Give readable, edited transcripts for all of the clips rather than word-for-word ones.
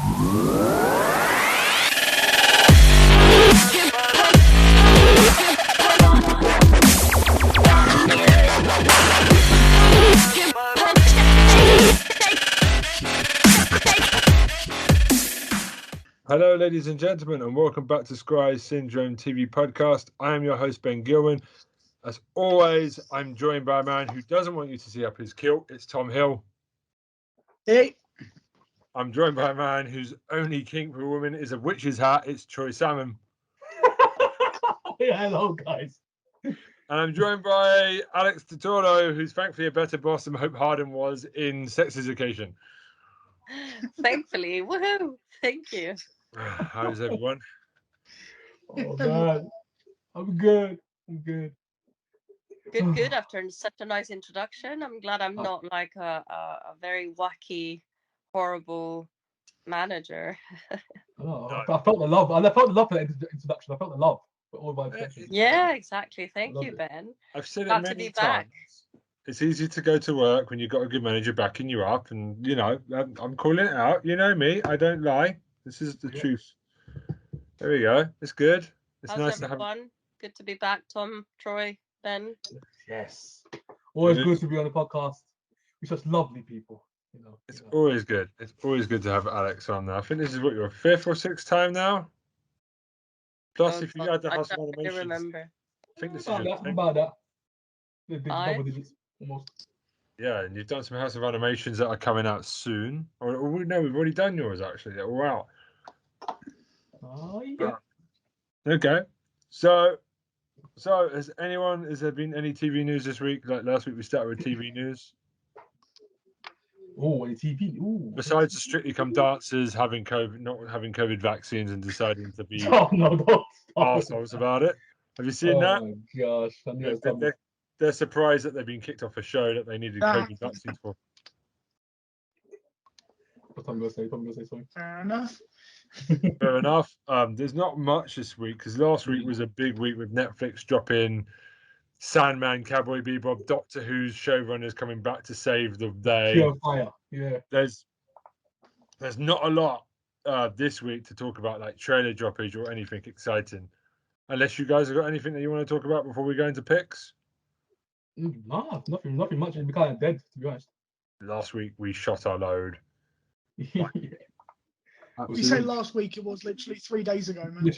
Hello, ladies and gentlemen, and welcome back to Scry Syndrome TV podcast. I am your host, Ben Gilman. As always, I'm joined by a man who doesn't want you to see up his kilt. It's Tom Hill. Hey. I'm joined by a man whose only kink for a woman is a witch's hat. It's Troy Salmon. Yeah, hello, guys. And I'm joined by Alex Totoro, who's thankfully a better boss than Hope Harden was in Sex Education. Thankfully, woohoo! Thank you. How's everyone? Oh man, I'm good. Good. After such a nice introduction, I'm glad I'm not like a very wacky, horrible manager. Oh, I felt the love. I felt the love for the introduction. I felt the love for all my intentions. Yeah, exactly. Thank you, Ben. I've said Glad it to many be times. back. It's easy to go to work when you've got a good manager backing you up, and you know I'm calling it out. You know me, I don't lie. This is the truth. There we go. It's good. It's How's nice everyone? to have. Good to be back, Tom, Troy, Ben. Yes. Always good to be on the podcast. We're such lovely people. It's always good. It's always good to have Alex on there. I think this is what your fifth or sixth time now. Plus, if you had the House of I Animations, remember. I think this is about that. Double digits almost. Yeah, and you've done some House of Animations that are coming out soon. Or no, we've already done yours actually. They're all out. Oh yeah. Okay. So has there been any TV news this week? Like last week we started with TV news. Oh, any TV? Ooh. Besides the Strictly Come Dancers having COVID, not having COVID vaccines and deciding to be arseholes about it. Have you seen that? Oh my gosh. I knew it was coming. They're surprised that they've been kicked off a show that they needed COVID vaccines for. What I'm gonna say something. Fair enough. Fair enough. There's not much this week because last week was a big week with Netflix dropping Sandman, Cowboy Bebop, Doctor Who's showrunners coming back to save the day. Pure fire. Yeah. There's not a lot this week to talk about, like trailer droppage or anything exciting. Unless you guys have got anything that you want to talk about before we go into picks. No, nothing much. It'd be kind of dead, to be honest. Last week we shot our load. Yeah. You say last week, it was literally 3 days ago, man.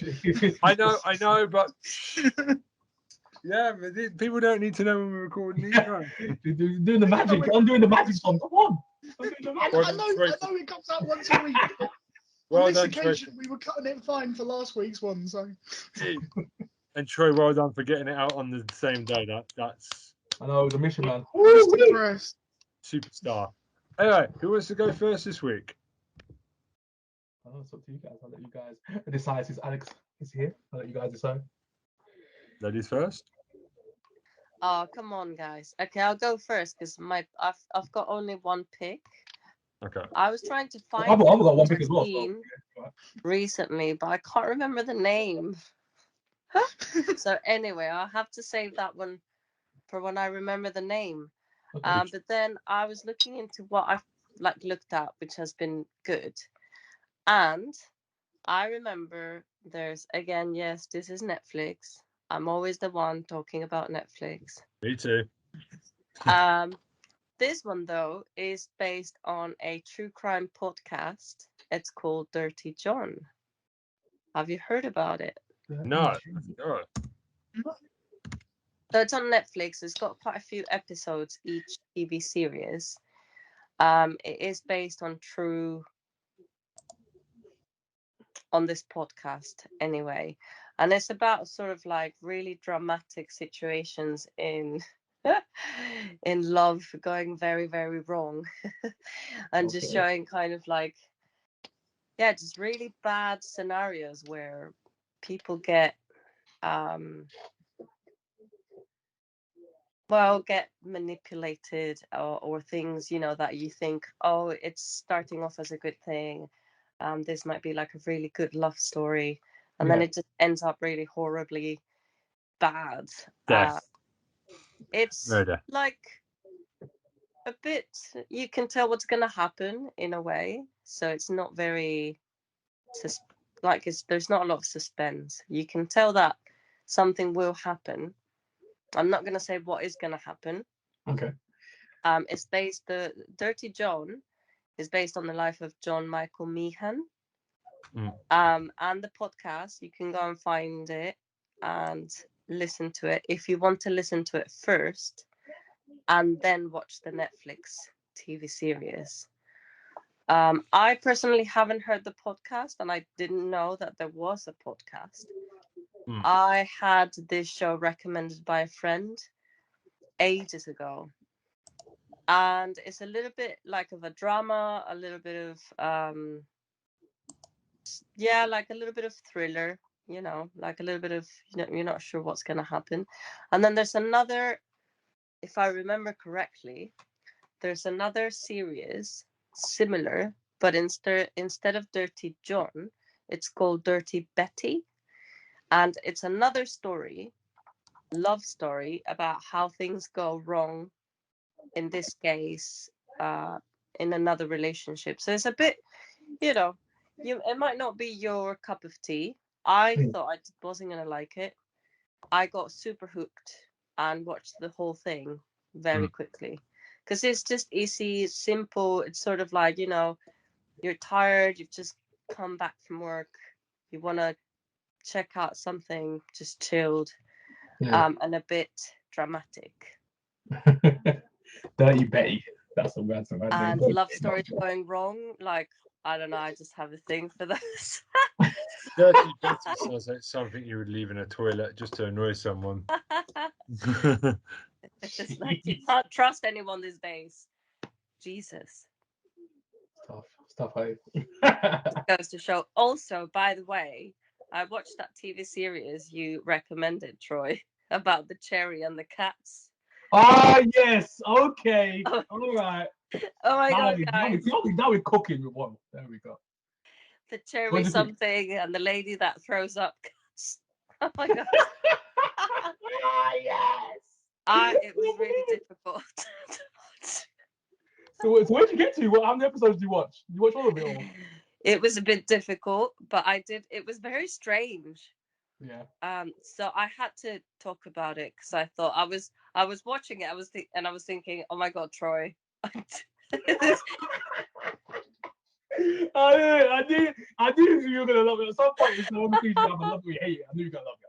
I know, but yeah, but people don't need to know when we're recording these. Right? Doing the magic. I'm doing the magic song. Come on. I know it comes out once a week. Well on this done, occasion, Troy. we were cutting it fine for last week's one. So. And Troy, well done for getting it out on the same day. That's. I know it was a mission, man. Superstar. Anyway, who wants to go first this week? Oh, it's up to you guys. I'll let you guys decide since Alex is here. I'll let you guys decide. Ladies first. Oh, come on, guys. Okay, I'll go first because I've got only one pick. Okay. I was trying to find I've got one pick as well. recently, but I can't remember the name. So anyway, I'll have to save that one for when I remember the name. Okay. But then I was looking into what I've looked at, which has been good. And I remember there's, again, yes, this is Netflix. I'm always the one talking about Netflix. Me too. This one, though, is based on a true crime podcast. It's called Dirty John. Have you heard about it? No. So it's on Netflix. It's got quite a few episodes each TV series. It is based on this podcast anyway, and it's about sort of like really dramatic situations in love going very, very wrong, and just showing kind of like just really bad scenarios where people get get manipulated or things, that you think, oh, it's starting off as a good thing. This might be like a really good love story. And then it just ends up really horribly bad. Death. It's Murder. like a bit. You can tell what's gonna happen in a way, so it's not very there's not a lot of suspense. You can tell that something will happen. I'm not gonna say what is gonna happen. Okay. It's the Dirty John is based on the life of John Michael Meehan. And the podcast, you can go and find it and listen to it if you want to listen to it first and then watch the Netflix TV series. I personally haven't heard the podcast, and I didn't know that there was a podcast. I had this show recommended by a friend ages ago, and it's a little bit like of a drama, a little bit of like a little bit of thriller, like a little bit of, you're not sure what's going to happen. And then there's another, if I remember correctly, there's another series similar, but instead of Dirty John, it's called Dirty Bettie. And it's another story, love story, about how things go wrong, in this case, in another relationship. So it's a bit, it might not be your cup of tea. I thought I wasn't going to like it. I got super hooked and watched the whole thing very quickly. Because it's just easy, simple. It's sort of like, you're tired. You've just come back from work. You want to check out something just chilled and a bit dramatic. Dirty Betty. That's a bad name. And love stories going wrong. Like, I don't know. I just have a thing for those. Dirty Betty sounds like something you would leave in a toilet just to annoy someone. It's just like you can't trust anyone these days. Jesus. Stuff. Goes to show. Also, by the way, I watched that TV series you recommended, Troy, about the cherry and the cats. Ah, yes. Okay. All right. Oh my God, guys. Now we're cooking with one. There we go. The cherry something and the lady that throws up cats. Oh my God. Yes. It was really difficult. So where'd you get to? How many episodes did you watch? You watch all of it? Or? It was a bit difficult, but it was very strange. Yeah. So I had to talk about it because I thought I was watching it. I was thinking, oh my God, Troy. I knew you were gonna love it. At some point, it's one thing you have a love it, you hate it. I knew you were gonna love it.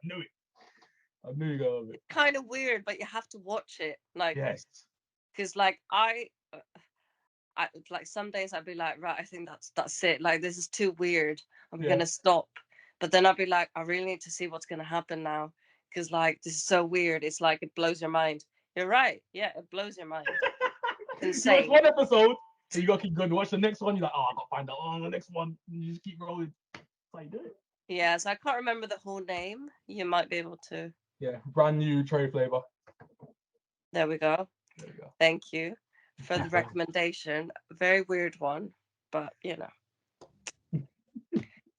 I knew you were gonna love it. It's kind of weird, but you have to watch it. Like, yes. Because like I like some days I'd be like, right, I think that's it. Like, this is too weird. I'm gonna stop. But then I'd be like, I really need to see what's gonna happen now. Because like this is so weird. It's like it blows your mind. You're right. Yeah, it blows your mind. Insane. You watch one episode, and you gotta keep going. Watch the next one. You're like, I gotta find out. Oh, the next one. And you just keep rolling. That's how you do it. Yeah, so I can't remember the whole name. You might be able to. Yeah, brand new cherry flavor. There we go. Thank you for the recommendation. Very weird one, but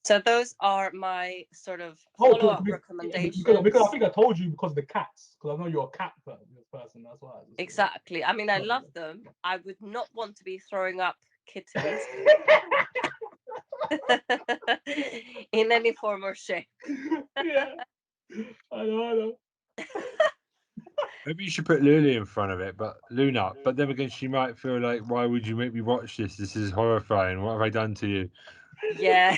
So those are my sort of follow-up recommendations. Because I think I told you because of the cats. Because I know you're a cat person. That's why. Exactly. I mean, I love them. I would not want to be throwing up kittens in any form or shape. Yeah, I know. Maybe you should put Luna in front of it, but Luna. But then again, she might feel like, why would you make me watch this? This is horrifying. What have I done to you? Yeah.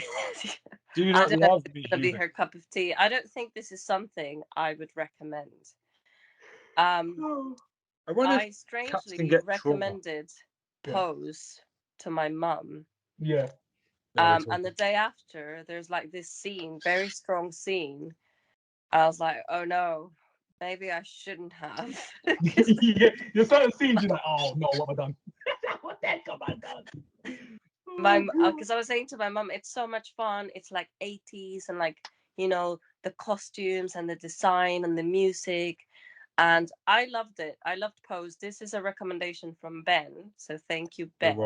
Do you not love me? It's gonna be her cup of tea. I don't think this is something I would recommend. I strangely recommended Pose to my mum. Yeah. And the day after, there's like this scene, very strong scene. I was like, oh no, maybe I shouldn't have. Yeah, there's certain scenes you're like, oh no, what have I done? What the heck have I done? Because I was saying to my mum, it's so much fun. It's like 80s and like, the costumes and the design and the music. And I loved it. I loved Pose. This is a recommendation from Ben. So thank you, Ben.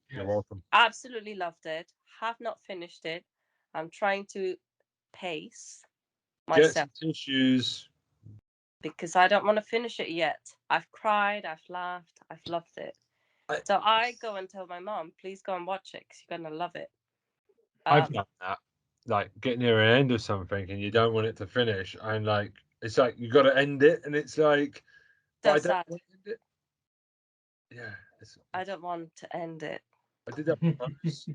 You're welcome. Absolutely loved it. Have not finished it. I'm trying to pace myself. Get some tissues. Because I don't want to finish it yet. I've cried. I've laughed. I've loved it. So I go and tell my mom, please go and watch it because you're gonna love it. I've done that, like get near an end of something and you don't want it to finish, and like it's like you got to end it, and it's like, So but I sad. don't want to end it. Yeah, I don't want to end it. I did that.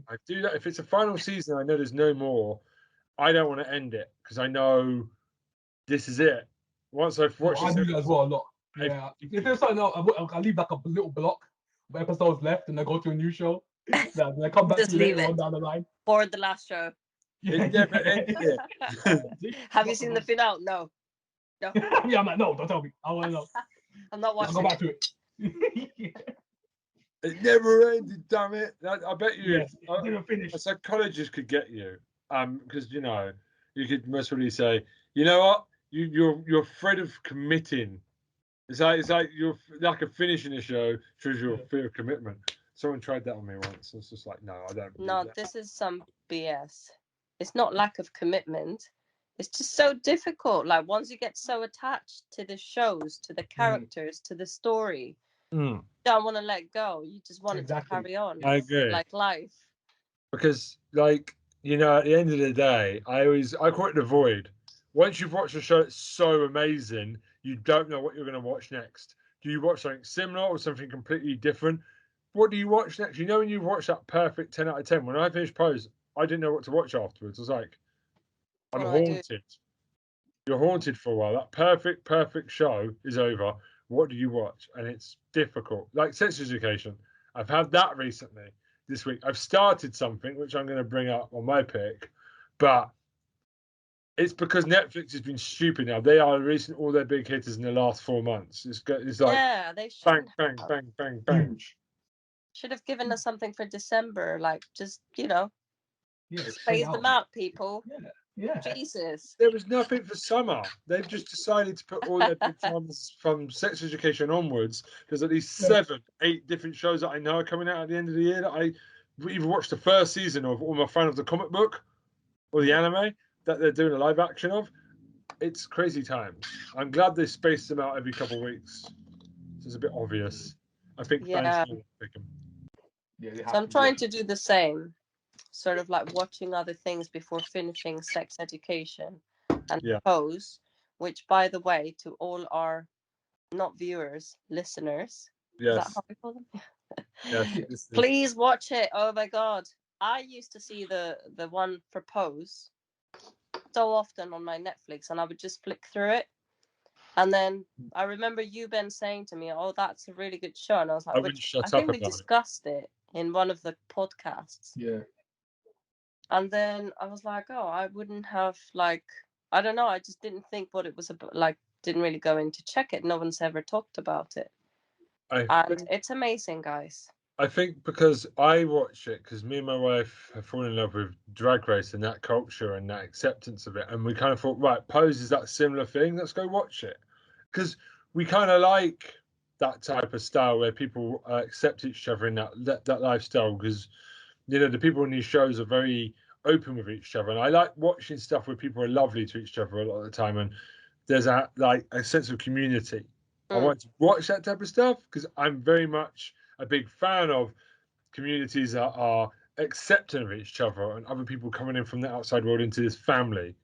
I do that if it's a final season. I know there's no more. I don't want to end it because I know this is it. Once I've watched, I do that as well a lot. Yeah, if there's something else, I leave like a little block of episodes left, and I go to a new show. Then I come back Just to leave later it. on down the line. For the last show. it never ended. Have you seen the finale? No. No. Yeah, I'm like, no, don't tell me. I want to know. I'm not I'll watching go back to it. It never ended. Damn it! I bet you. Yes, it didn't finish. A psychologist could get you, because you could most probably say, you know what, you're afraid of committing. It's like you're like a finishing a show shows your fear of commitment. Someone tried that on me once. It's just like, no, I don't. No, this is some BS. It's not lack of commitment. It's just so difficult. Like once you get so attached to the shows, to the characters, to the story, you don't want to let go. You just want it to carry on. I agree. Like life. Because like at the end of the day, I call it the void. Once you've watched a show that's so amazing, you don't know what you're going to watch next. Do you watch something similar or something completely different? What do you watch next? When you watch that perfect 10 out of 10, when I finished Pose, I didn't know what to watch afterwards. I was like, I'm haunted. You're haunted for a while. That perfect show is over. What do you watch? And it's difficult. Like Sex Education. I've had that recently this week. I've started something, which I'm going to bring up on my pick, but it's because Netflix has been stupid now. They are releasing all their big hitters in the last 4 months. It's like, yeah, they bang, bang, bang, bang, bang. Should have given us something for December, like just space out. them out, people. Yeah. Jesus. There was nothing for summer. They've just decided to put all their big ones from Sex Education onwards. There's at least 7, 8 different shows that I know are coming out at the end of the year that I either watched the first season of, or I'm a fan of the comic book or the anime that they're doing a live action of. It's crazy times. I'm glad they spaced them out every couple of weeks. It's a bit obvious. I think fans will pick them. So I'm trying to do the same, sort of like watching other things before finishing Sex Education and Pose, which, by the way, to all our not viewers, listeners, is that how we call them? Yes. Please watch it. Oh my God. I used to see the one for Pose so often on my Netflix, and I would just flick through it. And then I remember you, Ben, saying to me, "Oh, that's a really good show," and I was like, "I think we discussed it in one of the podcasts." Yeah. And then I was like, "Oh, I wouldn't have I don't know. I just didn't think what it was about. Didn't really go in to check it. No one's ever talked about it, and it's amazing, guys." I think because I watch it because me and my wife have fallen in love with Drag Race and that culture and that acceptance of it, and we kind of thought, right, Pose is that similar thing. Let's go watch it because we kind of like that type of style where people accept each other in that lifestyle. Because the people in these shows are very open with each other, and I like watching stuff where people are lovely to each other a lot of the time, and there's a sense of community. I want to watch that type of stuff because I'm very much a big fan of communities that are accepting of each other and other people coming in from the outside world into this family.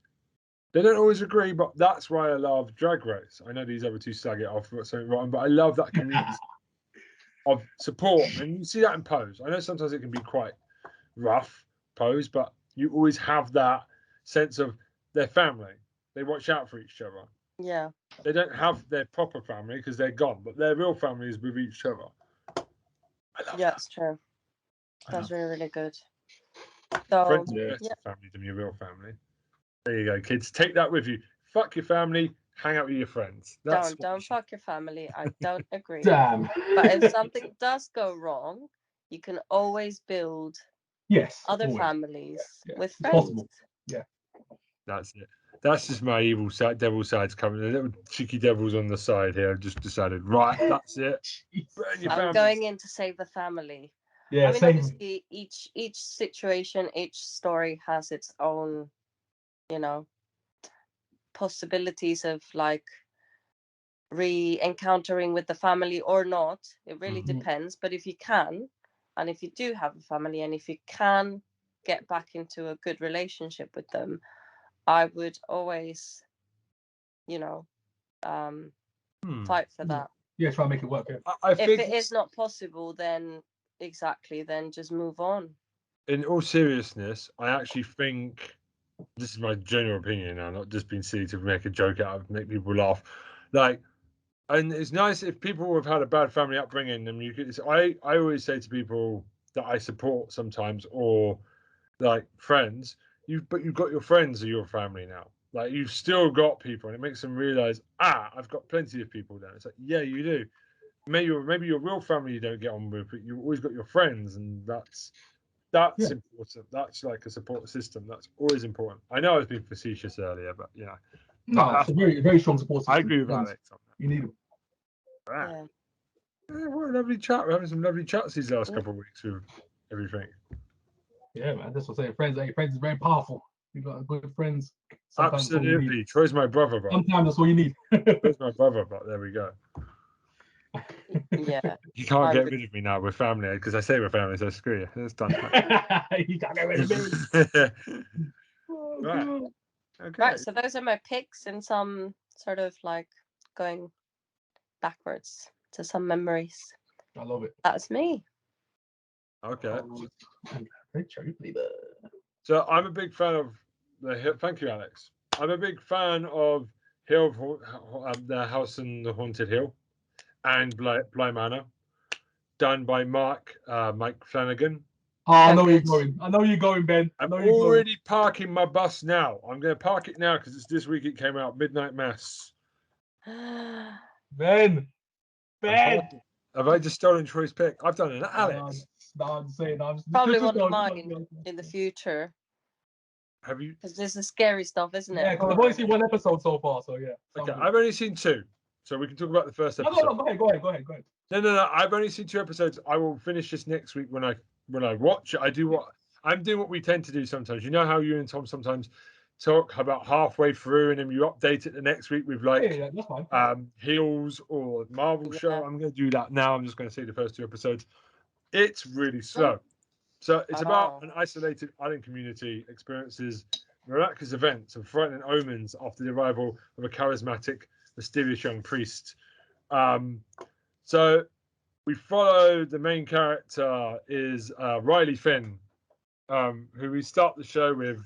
They don't always agree, but that's why I love Drag Race. I know these other two slag it off for something wrong, but I love that community of support. And you see that in Pose. I know sometimes it can be quite rough, Pose, but you always have that sense of their family. They watch out for each other. Yeah. They don't have their proper family because they're gone, but their real family is with each other. It's true. That's really, really good. So, Friends are better family than your real family. There you go, kids. Take that with you. Fuck your family. Hang out with your friends. Don't fuck your family. I don't agree. Damn. But if something does go wrong, you can always build other families with friends. Possible. Yeah. That's it. That's just my evil side, devil side's coming. The little cheeky devils on the side here. I've just decided, right, that's it. I'm going in to save the family. Yeah, I mean, obviously, each situation, each story has its own, possibilities of re-encountering with the family or not. It really depends. But if you can, and if you do have a family, and if you can get back into a good relationship with them, I would always, fight for that. Yeah, try and make it work. Yeah. I think if it is not possible, then just move on. In all seriousness, I actually think, this is my general opinion now, not just being silly to make a joke out of, make people laugh. And it's nice if people have had a bad family upbringing, and you could. I always say to people that I support sometimes, or like friends, but you've got your friends or your family now. Like, you've still got people, and it makes them realize, I've got plenty of people now. It's like, yeah, you do. Maybe your real family you don't get on with, but you've always got your friends, and that's important. That's like a support system. That's always important. I know I was being facetious earlier, but no, it's a very, very strong support system. I agree with Alex on that. You need them. Right. Yeah, what a lovely chat. We're having some lovely chats these last couple of weeks with everything. Yeah, man. That's what I'm saying. Friends is very powerful. You got good friends. Absolutely. Troy's my brother, bro. Sometimes that's all you need. Troy's my brother, but there we go. Yeah. You can't get rid of me now. We're family, because I say we're family, so screw you. It's done. You can't get rid of me. Right. Okay. Right, so those are my picks, and some sort of like going backwards to some memories. I love it. That's me. Okay. Cherry flavor. So I'm a big fan of the Hill. Thank you, Alex. I'm a big fan of the House in the Haunted Hill and Bly Manor, done by Mike Flanagan. Oh, I know where you're going. I know you're going, Ben. I'm already parking my bus now. I'm going to park it now because it's this week. It came out, Midnight Mass. Ben. Have I just stolen Troy's pick? I've done it, Alex. No, I'm saying. Probably one of mine in the future. Have you? Because this is scary stuff, isn't it? Yeah, because I've only seen one episode so far, so yeah. Okay, I've only seen 2, so we can talk about the first episode. No, go ahead. No. I've only seen 2 episodes. I will finish this next week when I watch it. I'm doing what we tend to do sometimes. You know how you and Tom sometimes talk about halfway through, and then you update it the next week with that's fine. Heels or Marvel show. I'm going to do that now. I'm just going to see the first 2 episodes. It's really slow. So it's about an isolated island community experiences miraculous events and frightening omens after the arrival of a charismatic, mysterious young priest. So we follow the main character is Riley Finn, who we start the show with.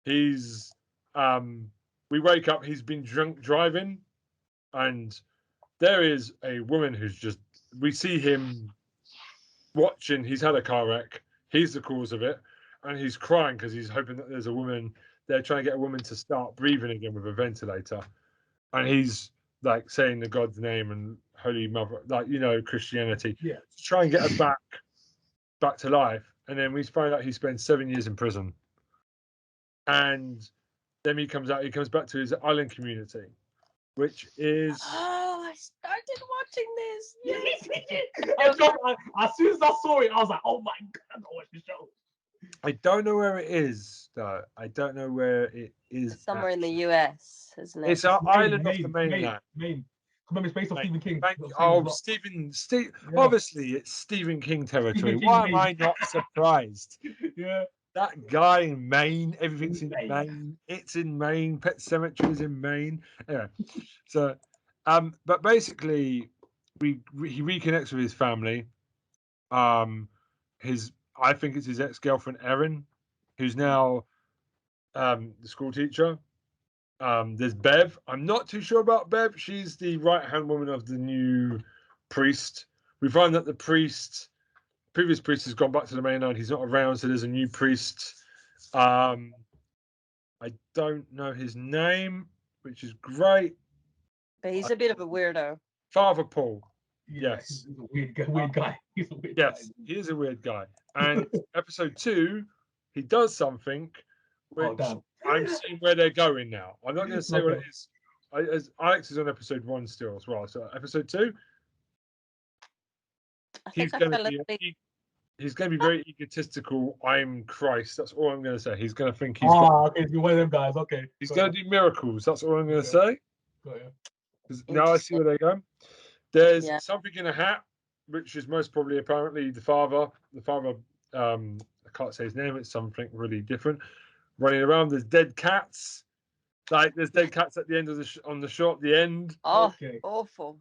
He's we wake up, he's been drunk driving, and there is a woman who's just, we see him watching, he's had a car wreck, he's the cause of it, and he's crying because he's hoping that there's a woman, they're trying to get a woman to start breathing again with a ventilator, and he's like saying the God's name and Holy Mother, like, Christianity, to try and get her back to life. And then we find out he spent 7 years in prison, and then he comes back to his island community, which is I started watching this. Yes. As soon as I saw it, I was like, oh my god, I gotta watch the show. I don't know where it is, though. I don't know where it is. It's somewhere in the US, isn't it? It's an island off the mainland. Maine. Remember, it's based on Stephen King. Stephen. Obviously, it's Stephen King territory. Why am I not surprised? Yeah. That guy in Maine, everything's in Maine. It's in Maine. Pet Cemetery is in Maine. Anyway, so, but basically, he reconnects with his family. I think it's his ex-girlfriend Erin, who's now the school teacher. There's Bev. I'm not too sure about Bev. She's the right-hand woman of the new priest. We find that the previous priest has gone back to the mainland. He's not around, so there's a new priest. I don't know his name, which is great. But he's a bit of a weirdo. Father Paul. Yeah, Yes. He's a weird guy. He's a weird guy. Yes, he is a weird guy. And episode 2, he does something which I'm seeing where they're going now. I'm not going to say what it is. As Alex is on episode 1 still as well. So episode 2, he's going to be very egotistical. I'm Christ. That's all I'm going to say. He's going to think he's okay, he's one of them guys. Okay. He's going to do miracles. That's all I'm going to say. Now I see where they go. There's Yeah. something in a hat, which is most probably apparently the father. The father, I can't say his name. It's something really different. Running around. There's dead cats. Like there's dead cats at the end of on the shot. The end. Oh, awful.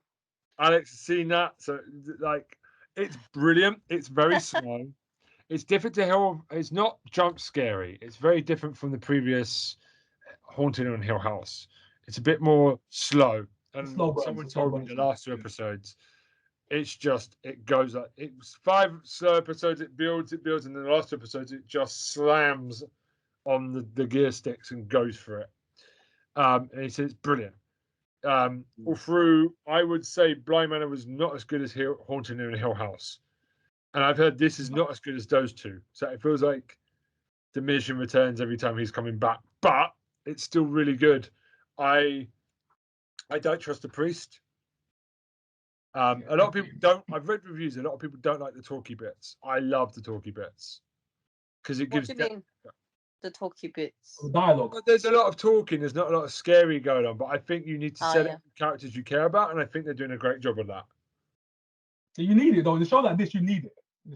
Alex has seen that, so like it's brilliant. It's very slow. It's different to Hill. It's not jump scary. It's very different from the previous Haunting on Hill House. It's a bit more slow. And someone told me the last 2 episodes, it's just it goes like it's 5 slow episodes. It builds, and then the last 2 episodes it just slams on the gear sticks and goes for it. And he says it's brilliant. All through, I would say Blind Manor was not as good as Haunting in Hill House. And I've heard this is not as good as those two. So it feels like diminishing returns every time he's coming back. But it's still really good. I don't trust the priest. A lot of people don't. I've read reviews. A lot of people don't like the talky bits. I love the talky bits. Because it gives... What do you mean? The talky bits? Dialogue. But there's a lot of talking. There's not a lot of scary going on. But I think you need to set up characters you care about. And I think they're doing a great job of that. You need it, though. In a show like this, you need it.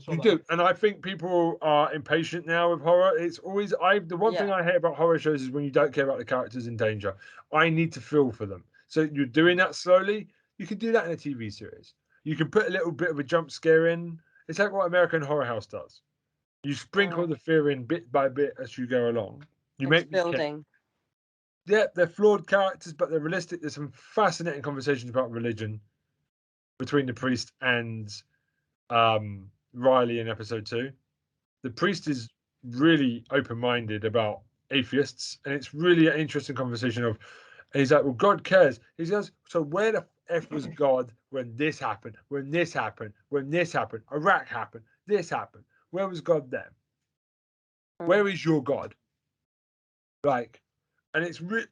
You do, and I think people are impatient now with horror. It's always the one thing I hate about horror shows is when you don't care about the characters in danger. I need to feel for them. So you're doing that slowly. You can do that in a TV series. You can put a little bit of a jump scare in. It's like what American Horror House does. You sprinkle the fear in bit by bit as you go along. You make building. Yeah, they're flawed characters, but they're realistic. There's some fascinating conversations about religion between the priest and Riley in episode 2. The priest is really open-minded about atheists, and it's really an interesting conversation and he's like, well, God cares. He says, so where the F was God when this happened, when this happened, when this happened, Iraq happened, this happened? Where was God then? Where is your God? Like, and it's really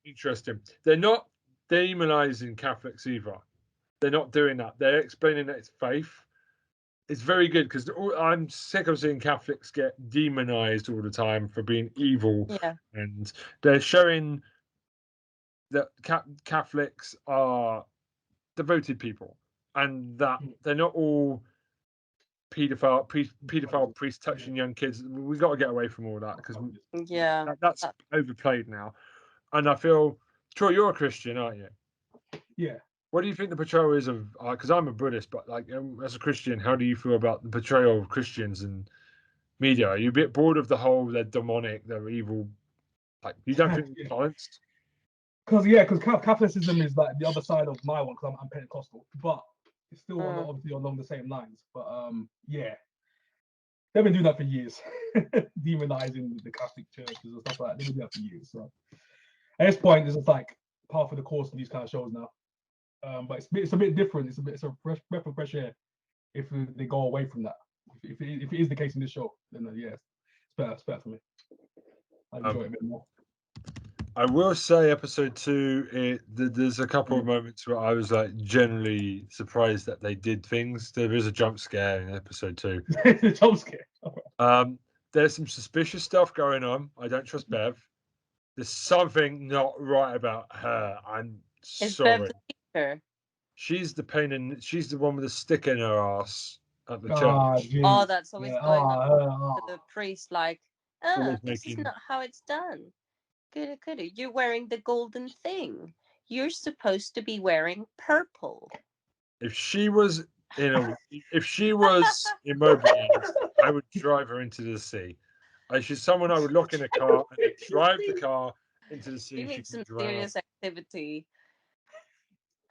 interesting. They're not demonizing Catholics either. They're not doing that. They're explaining that it's faith. It's very good because I'm sick of seeing Catholics get demonized all the time for being evil. Yeah. And they're showing that Catholics are devoted people and that they're not all pedophile priests touching young kids. We got to get away from all that because that's overplayed now. And I feel, Troy, you're a Christian, aren't you? Yeah. What do you think the portrayal is of? Because I'm a Buddhist, but like as a Christian, how do you feel about the portrayal of Christians in media? Are you a bit bored of the whole they're demonic, they're evil? Like you don't think they're balanced? Because Catholicism is like the other side of my one. Because I'm Pentecostal, but it's still obviously along the same lines. But they've been doing that for years, demonizing the Catholic churches and stuff like that. They've been doing that for years. So at this point, it's just like par for the course in these kind of shows now. But it's a bit different. It's a breath of fresh air if they go away from that. If it is the case in this show, then it's better for me. I enjoy it a bit more. I will say, episode 2, there's a couple of moments where I was like generally surprised that they did things. There is a jump scare in episode 2. The jump scare. There's some suspicious stuff going on. I don't trust Bev. There's something not right about her. I'm sorry. Bev the teacher? She's the pain in. She's the one with the stick in her ass at the church. Oh, that's always going on to the priest. Like, this is not how it's done. Good. You're wearing the golden thing. You're supposed to be wearing purple. If she was immobilized, I would drive her into the sea. She's someone I would lock in a car and drive the car into the sea. You need some serious activity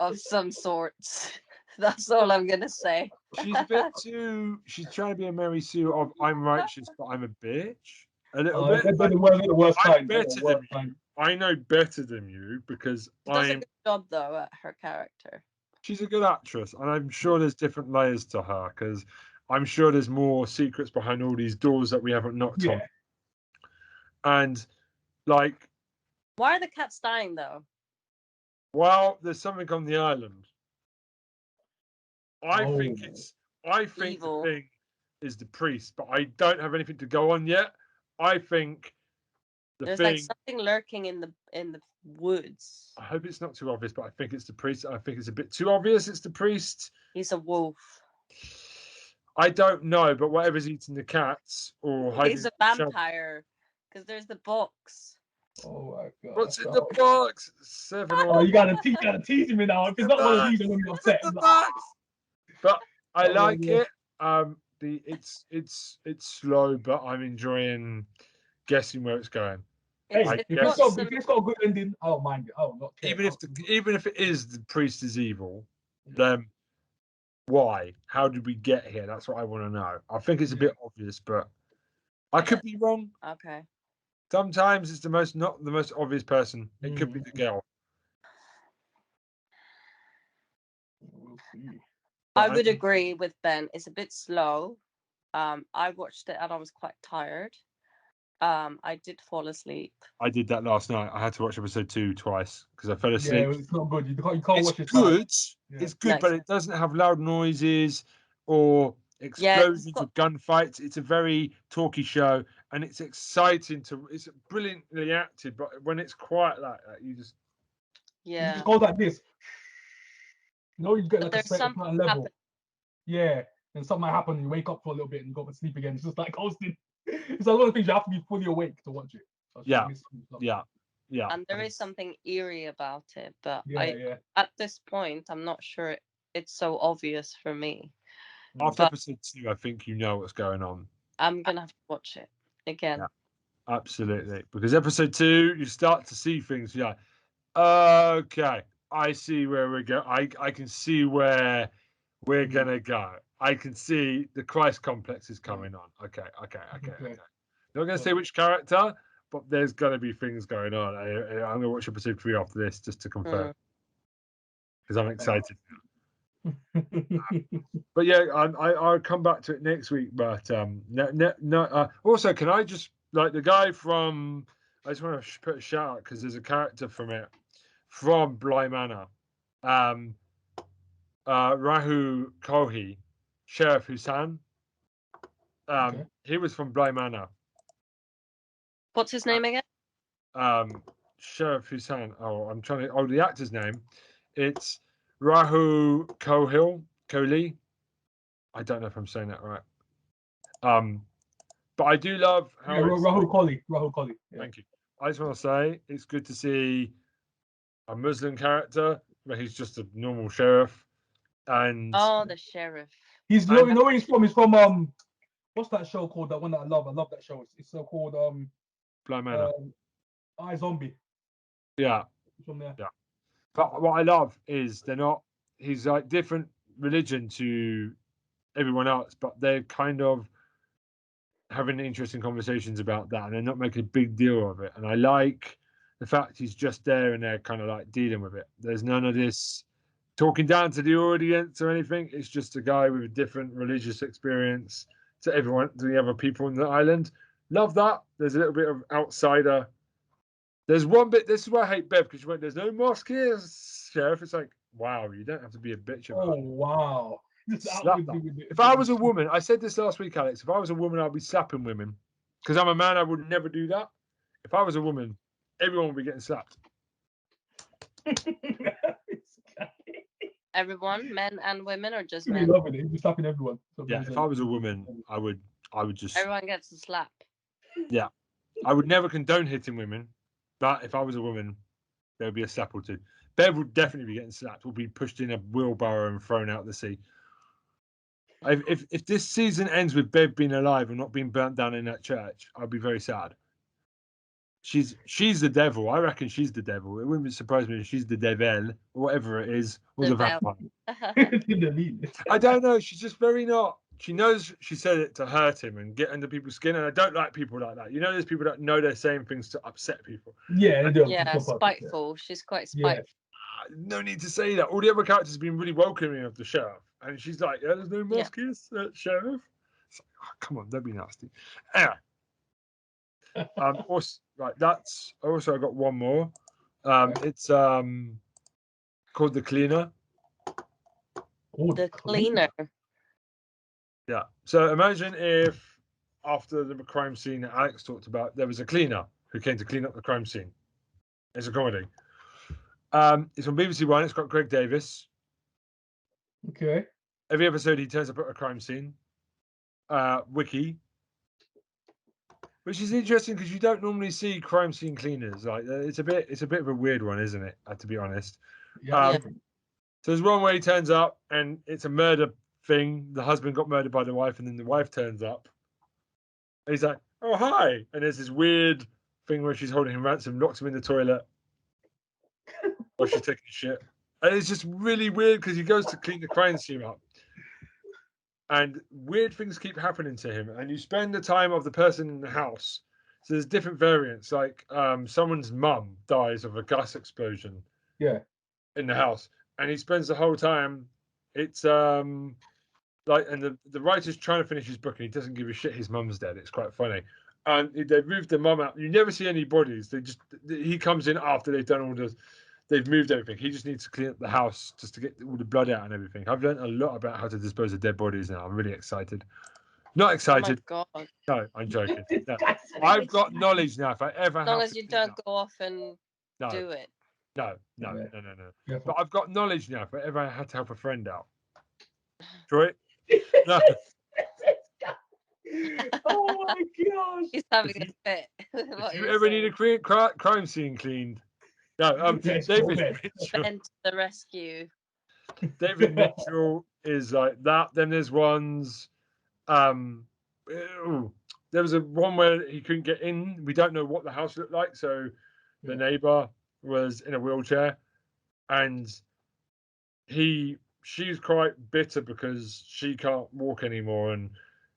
of some sorts. That's all I'm gonna say. She's a bit too. She's trying to be a Mary Sue of I'm righteous, but I'm a bitch. A little bit. I'm better than you. I know better than you because she does a good job though at her character. She's a good actress, and I'm sure there's different layers to her because I'm sure there's more secrets behind all these doors that we haven't knocked on. And like, why are the cats dying though? Well, there's something on the island. I think the thing is the priest, but I don't have anything to go on yet. I think There's like something lurking in the woods. I hope it's not too obvious, but I think it's the priest. I think it's a bit too obvious. It's the priest. He's a wolf. I don't know, but whatever's eating the cats or hiding. He's a vampire because there's the box. Oh my god! What's in the box? 7 or. Oh, you gotta tease me now. If it's not one of these, I'm gonna be upset. But I like it. It's slow, but I'm enjoying guessing where it's going. Hey, if it's got a good ending, I don't mind it. I don't not care. Even if it is the priest is evil, then why? How did we get here? That's what I want to know. I think it's a bit obvious, but I could be wrong. Okay. Sometimes it's not the most obvious person. It could be the girl. I would agree with Ben. It's a bit slow. I watched it and I was quite tired. I did fall asleep. I did that last night. I had to watch episode 2 twice because I fell asleep. Yeah, it's not good. You can't watch it. It's good, but it doesn't have loud noises or explosions or gunfights. It's a very talky show, and it's exciting it's brilliantly acted. But when it's quiet like that, you just you just go like this. You get like a certain level. Happen. Yeah, and something might happen. You wake up for a little bit and you go to sleep again. It's just like ghosting. It's a lot of things you have to be fully awake to watch it. Yeah. And there is something eerie about it, but at this point, I'm not sure it's so obvious for me. After episode 2, I think you know what's going on. I'm gonna have to watch it again. Yeah, absolutely, because episode 2, you start to see things. You're like, okay, I see where we're going. I can see where we're gonna go. I can see the Christ complex is coming on. Okay. Not gonna say which character, but there's gonna be things going on. I'm gonna watch episode 3 after this just to confirm, because I'm excited. But yeah, I'll come back to it next week. But also, can I just the guy from? I just want to put a shout out because there's a character from it from Bly Manor, Rahu Kohi, Sheriff Hussain. He was from Bly Manor. What's his name again? Sheriff Hussain. The actor's name. It's Rahu Kohli. I don't know if I'm saying that right. But I do love how Rahul Kohli. Yeah. Thank you. I just want to say it's good to see a Muslim character, but he's just a normal sheriff. And the sheriff. He's where he's from. He's from what's that show called? That one that I love. I love that show. It's so called Bly Manor. iZombie. Yeah. From there. Yeah. But what I love is he's like different religion to everyone else, but they're kind of having interesting conversations about that, and they're not making a big deal of it. And I like the fact he's just there and they're kind of like dealing with it. There's none of this talking down to the audience or anything. It's just a guy with a different religious experience to the other people on the island. Love that. There's a little bit of outsider. There's one bit. This is why I hate Bev, because she went, "There's no mosque here, Sheriff." It's like, wow, you don't have to be a bitch about it. Oh wow. If I was a woman, I said this last week, Alex. If I was a woman, I'd be slapping women. Because I'm a man, I would never do that. If I was a woman, everyone would be getting slapped. Everyone, men and women, or just men? Loving it. He'd be slapping everyone. Yeah, if I was a woman, I would just. Everyone gets a slap. Yeah, I would never condone hitting women, but if I was a woman, there would be a slap or two. Bev would definitely be getting slapped. Would be pushed in a wheelbarrow and thrown out the sea. If this season ends with Bev being alive and not being burnt down in that church, I'd be very sad. She's the devil. I reckon she's the devil. It wouldn't surprise me if she's the devil or whatever it is, or the vampire. I don't know. She's just very not. She knows she said it to hurt him and get under people's skin, and I don't like people like that. You know, there's people that know they're saying things to upset people. Yeah, spiteful. She's quite spiteful. Yeah. No need to say that. All the other characters have been really welcoming of the sheriff, and she's like, "Yeah, there's no mosque here, sheriff." Like, come on, don't be nasty. Anyway. Also, right, that's also I got one more. It's called The Cleaner. The Cleaner. Yeah. So imagine if after the crime scene that Alex talked about, there was a cleaner who came to clean up the crime scene. It's a comedy. It's on BBC One. It's got Greg Davis. Okay. Every episode, he turns up at a crime scene. Wiki, which is interesting because you don't normally see crime scene cleaners. Like it's a bit of a weird one, isn't it? To be honest. Yeah. So there's one where he turns up and it's a murder thing. The husband got murdered by the wife, and then the wife turns up. And he's like, "Oh hi!" And there's this weird thing where she's holding him ransom, locks him in the toilet while she's taking shit, and it's just really weird because he goes to clean the crime scene up. And weird things keep happening to him, and you spend the time of the person in the house. So there's different variants, like someone's mum dies of a gas explosion. Yeah. In the house, and he spends the whole time. It's like, and the writer's trying to finish his book, and he doesn't give a shit. His mum's dead. It's quite funny. And they've moved the mum out. You never see any bodies. He comes in after they've done all this. They've moved everything. He just needs to clean up the house just to get all the blood out and everything. I've learned a lot about how to dispose of dead bodies now. I'm really excited. Not excited. Oh my God. No, I'm joking. No. I've got knowledge now. If I ever As long as you don't go off and do it. No. Yeah. But I've got knowledge now. If I ever had to help a friend out. Troy? No. Oh my gosh. He's having a fit. If you ever need a crime scene cleaned. No, David Mitchell. Ben to the rescue. David Mitchell is like that. Then there's ones. There was one where he couldn't get in. We don't know what the house looked like. So the neighbor was in a wheelchair, and she's quite bitter because she can't walk anymore, and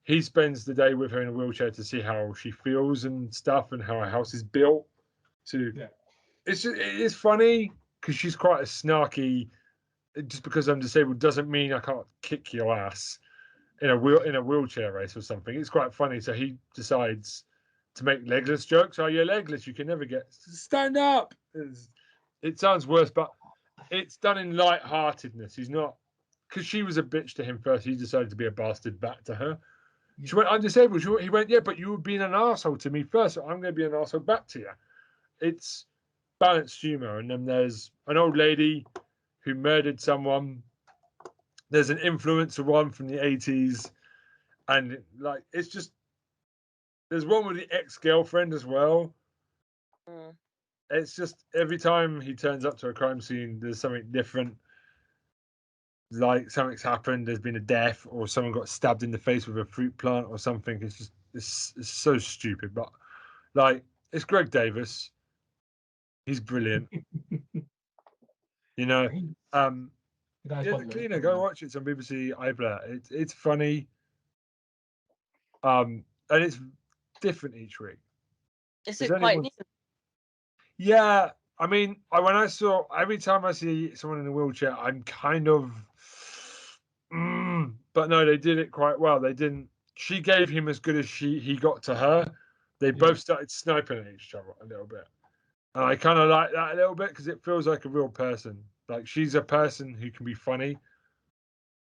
he spends the day with her in a wheelchair to see how she feels and stuff, and how her house is built. It's funny because she's quite a snarky. Just because I'm disabled doesn't mean I can't kick your ass in a wheelchair race or something. It's quite funny. So he decides to make legless jokes. Oh, you're legless. You can never stand up. It sounds worse, but it's done in light-heartedness. He's not, because she was a bitch to him first. He decided to be a bastard back to her. She went, "I'm disabled." He went, "Yeah, but you were being an asshole to me first, so I'm going to be an asshole back to you." It's balanced humor. And then there's an old lady who murdered someone. There's an influencer one from the 80s, and like it's just, there's one with the ex-girlfriend as well. It's just every time he turns up to a crime scene, there's something different. Like something's happened, there's been a death, or someone got stabbed in the face with a fruit plant or something. It's just it's so stupid, but like it's Greg Davis. He's brilliant. The Cleaner, go watch it. It's on BBC iPlayer. It's funny, and it's different each week. Is it quite new? Yeah, I mean, every time I see someone in a wheelchair, I'm kind of, but no, they did it quite well. They didn't. She gave him as good as he got to her. They both started sniping at each other a little bit, and I kind of like that a little bit because it feels like a real person. Like she's a person who can be funny,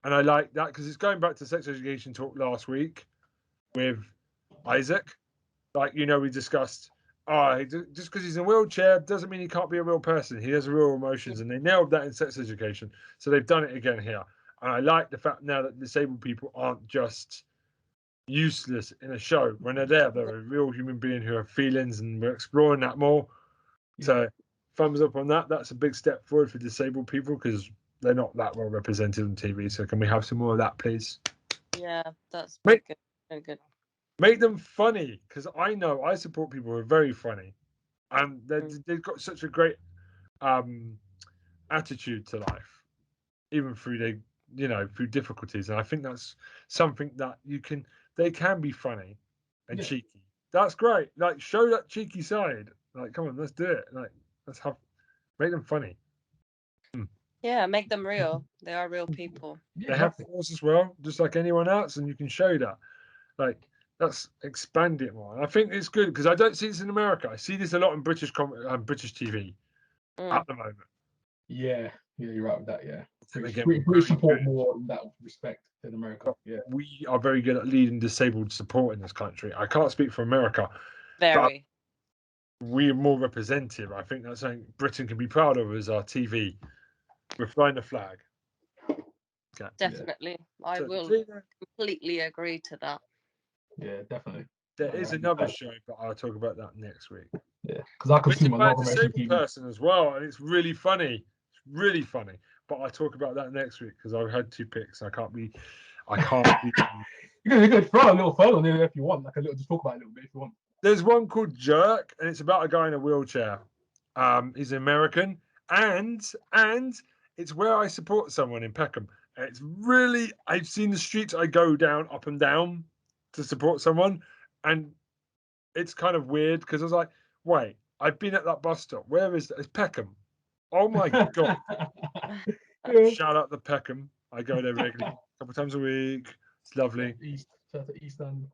and I like that because it's going back to sex education talk last week with Isaac. Like we discussed. Just because he's in a wheelchair doesn't mean he can't be a real person. He has real emotions, and they nailed that in sex education. So they've done it again here. And I like the fact now that disabled people aren't just useless in a show. When they're a real human being who have feelings, and we're exploring that more. Yeah. So thumbs up on that. That's a big step forward for disabled people because they're not that well represented on TV. So can we have some more of that, please? Yeah, that's very good. Very good. Make them funny, because I know I support people who are very funny, and they've got such a great attitude to life, even through through difficulties. And I think that's something that they can be funny and cheeky. That's great. Like show that cheeky side. Like come on, let's do it. Like make them funny. Yeah, make them real. They are real people. They have flaws as well, just like anyone else, and you can show that. Like. Let's expand it more. And I think it's good because I don't see this in America. I see this a lot in British TV at the moment. Yeah, you're right with that. Yeah, we support more in that respect than America. Yeah, we are very good at leading disabled support in this country. I can't speak for America. Very. we're more representative. I think that's something Britain can be proud of as our TV. We're flying the flag. Okay. Definitely. I So, will completely agree to that. Yeah, definitely. There is another show, but I'll talk about that next week. Yeah, because I consume a Written by lot a of American disabled TV. person as well, and it's really funny. It's really funny. But I'll talk about that next week because I've had 2 picks. I can't be. You could throw a little further on it if you want, like a little. Just talk about it a little bit if you want. There's one called Jerk, and it's about a guy in a wheelchair. He's American, and it's where I support someone in Peckham. And it's really, I've seen the streets I go down, up and down, to support someone, and it's kind of weird because I was like, wait, I've been at that bus stop. Where is that? It's Peckham. Oh my god! Yeah. Shout out to Peckham. I go there regularly, a couple of times a week. It's lovely. East End.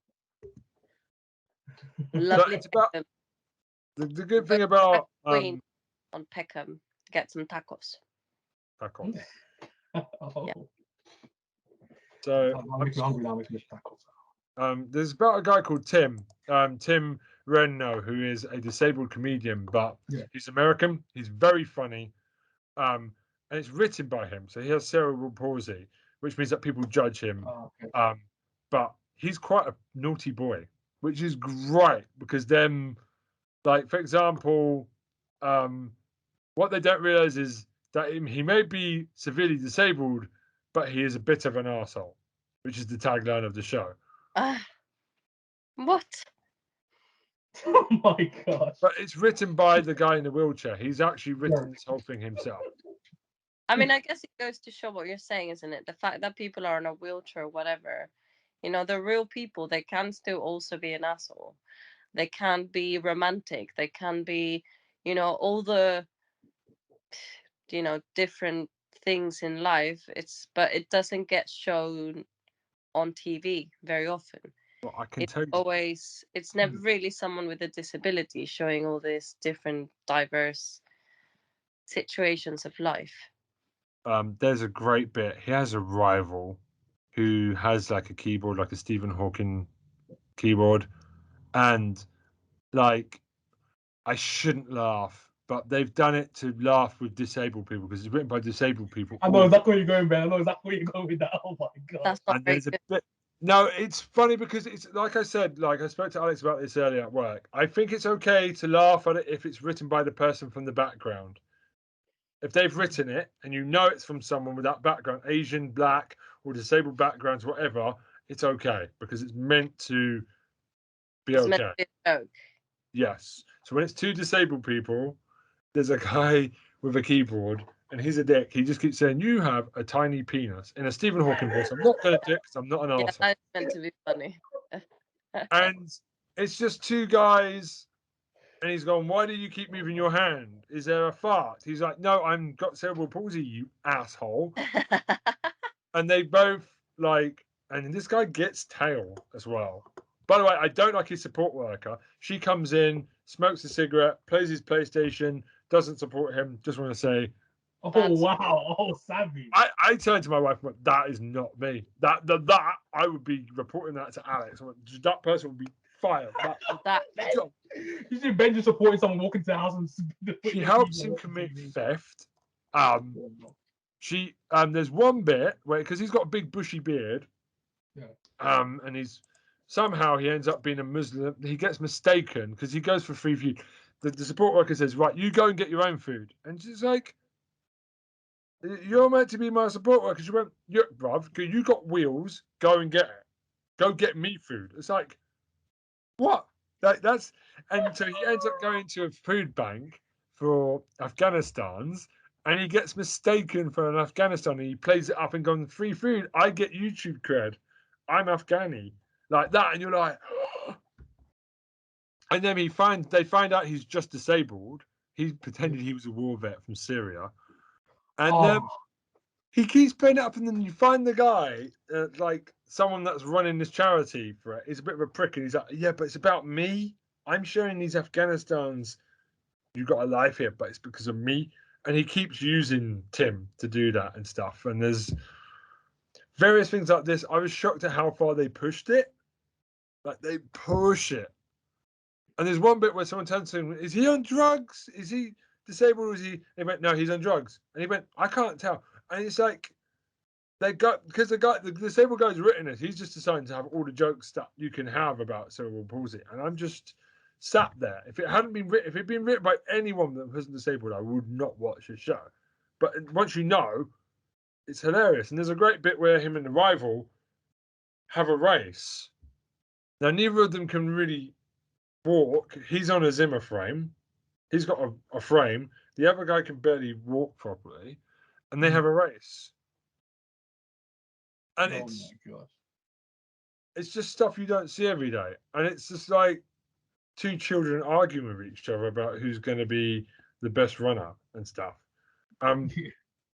Lovely. It's about the good thing about Queen on Peckham. Get some tacos. tacos. Oh. Yeah. So I'm making me hungry now. Making me tacos. there's about a guy called Tim Renno, who is a disabled comedian, but he's American. He's very funny, and it's written by him. So he has cerebral palsy, which means that people judge him. Okay. But he's quite a naughty boy, which is great because then, like for example, what they don't realize is that he may be severely disabled, but he is a bit of an arsehole, which is the tagline of the show. What? Oh my gosh. But it's written by the guy in the wheelchair. He's actually written this whole thing himself. I mean, I guess it goes to show what you're saying, isn't it? The fact that people are in a wheelchair or whatever, they're real people. They can still also be an asshole. They can be romantic. They can be, all the, different things in life. But it doesn't get shown on TV very often. Well, I can tell you. It's never really someone with a disability showing all these different diverse situations of life. There's a great bit. He has a rival who has like a keyboard, like a Stephen Hawking keyboard, and like I shouldn't laugh, but they've done it to laugh with disabled people because it's written by disabled people. I know exactly where you're going, Ben. I know exactly where you're going with that. Oh my god. That's not very good. No, it's funny because it's like I said, like I spoke to Alex about this earlier at work. I think it's okay to laugh at it if it's written by the person from the background. If they've written it and it's from someone with that background, Asian, black, or disabled backgrounds, whatever, it's okay because it's meant to be okay. Meant to be a joke. Yes. So when it's 2 disabled people, there's a guy with a keyboard and he's a dick. He just keeps saying, "You have a tiny penis" in a Stephen Hawking voice. I'm not going to dick because I'm not an arsehole. Yeah, that's meant to be funny. And it's just 2 guys. And he's gone, "Why do you keep moving your hand? Is there a fart?" He's like, "No, I've got cerebral palsy, you asshole." And they both and this guy gets tail as well. By the way, I don't like his support worker. She comes in, smokes a cigarette, plays his PlayStation, doesn't support him. Just want to say, wow, savvy. I turned to my wife and went, "That is not me. That I would be reporting that to Alex. I went, that person would be fired." You see Ben just supporting someone walking to the house and she helps him commit theft. There's one bit where because he's got a big bushy beard, and he ends up being a Muslim. He gets mistaken because he goes for free food. The support worker says, "Right, you go and get your own food," and she's like, "You're meant to be my support worker." She went, "Yeah, bruv, you got wheels. Go and get it. Go get me food." It's like, what? And so he ends up going to a food bank for Afghanistan's, and he gets mistaken for an Afghanistan. And he plays it up and goes, "Free food. I get YouTube cred. I'm Afghani," like that, and you're like, and then they find out he's just disabled. He pretended he was a war vet from Syria, and he keeps playing it up, and then you find the guy, like someone that's running this charity for it. He's a bit of a prick, and he's like, "Yeah, but it's about me. I'm sharing these Afghanistans. You've got a life here, but it's because of me." And he keeps using Tim to do that and stuff. And there's various things like this. I was shocked at how far they pushed it. Like they push it. And there's one bit where someone turns to him, is he on drugs? Is he disabled? Or is he? He went, no, he's on drugs. And he went, I can't tell. And it's like, they got, because the disabled guy's written it. He's just decided to have all the jokes that you can have about cerebral palsy. And I'm just sat there. If it hadn't been written, if it'd been written by anyone that wasn't disabled, I would not watch the show. But once you know, it's hilarious. And there's a great bit where him and the rival have a race. Now, neither of them can really walk. He's on a Zimmer frame. He's got a frame. The other guy can barely walk properly. And they have a race. And it's just stuff you don't see every day. And it's just like two children arguing with each other about who's going to be the best runner and stuff. And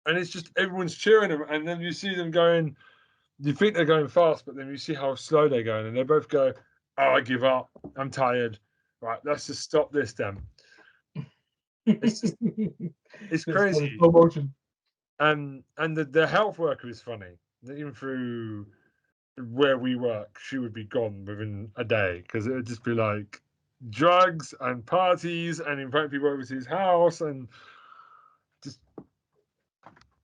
it's just everyone's cheering them. And then you see them going, you think they're going fast, but then you see how slow they're going. And they both go, oh, I give up. I'm tired. Right, let's just stop this then. It's crazy. And the health worker is funny. Even through where we work, she would be gone within a day because it would just be like drugs and parties and inviting people over to his house and just.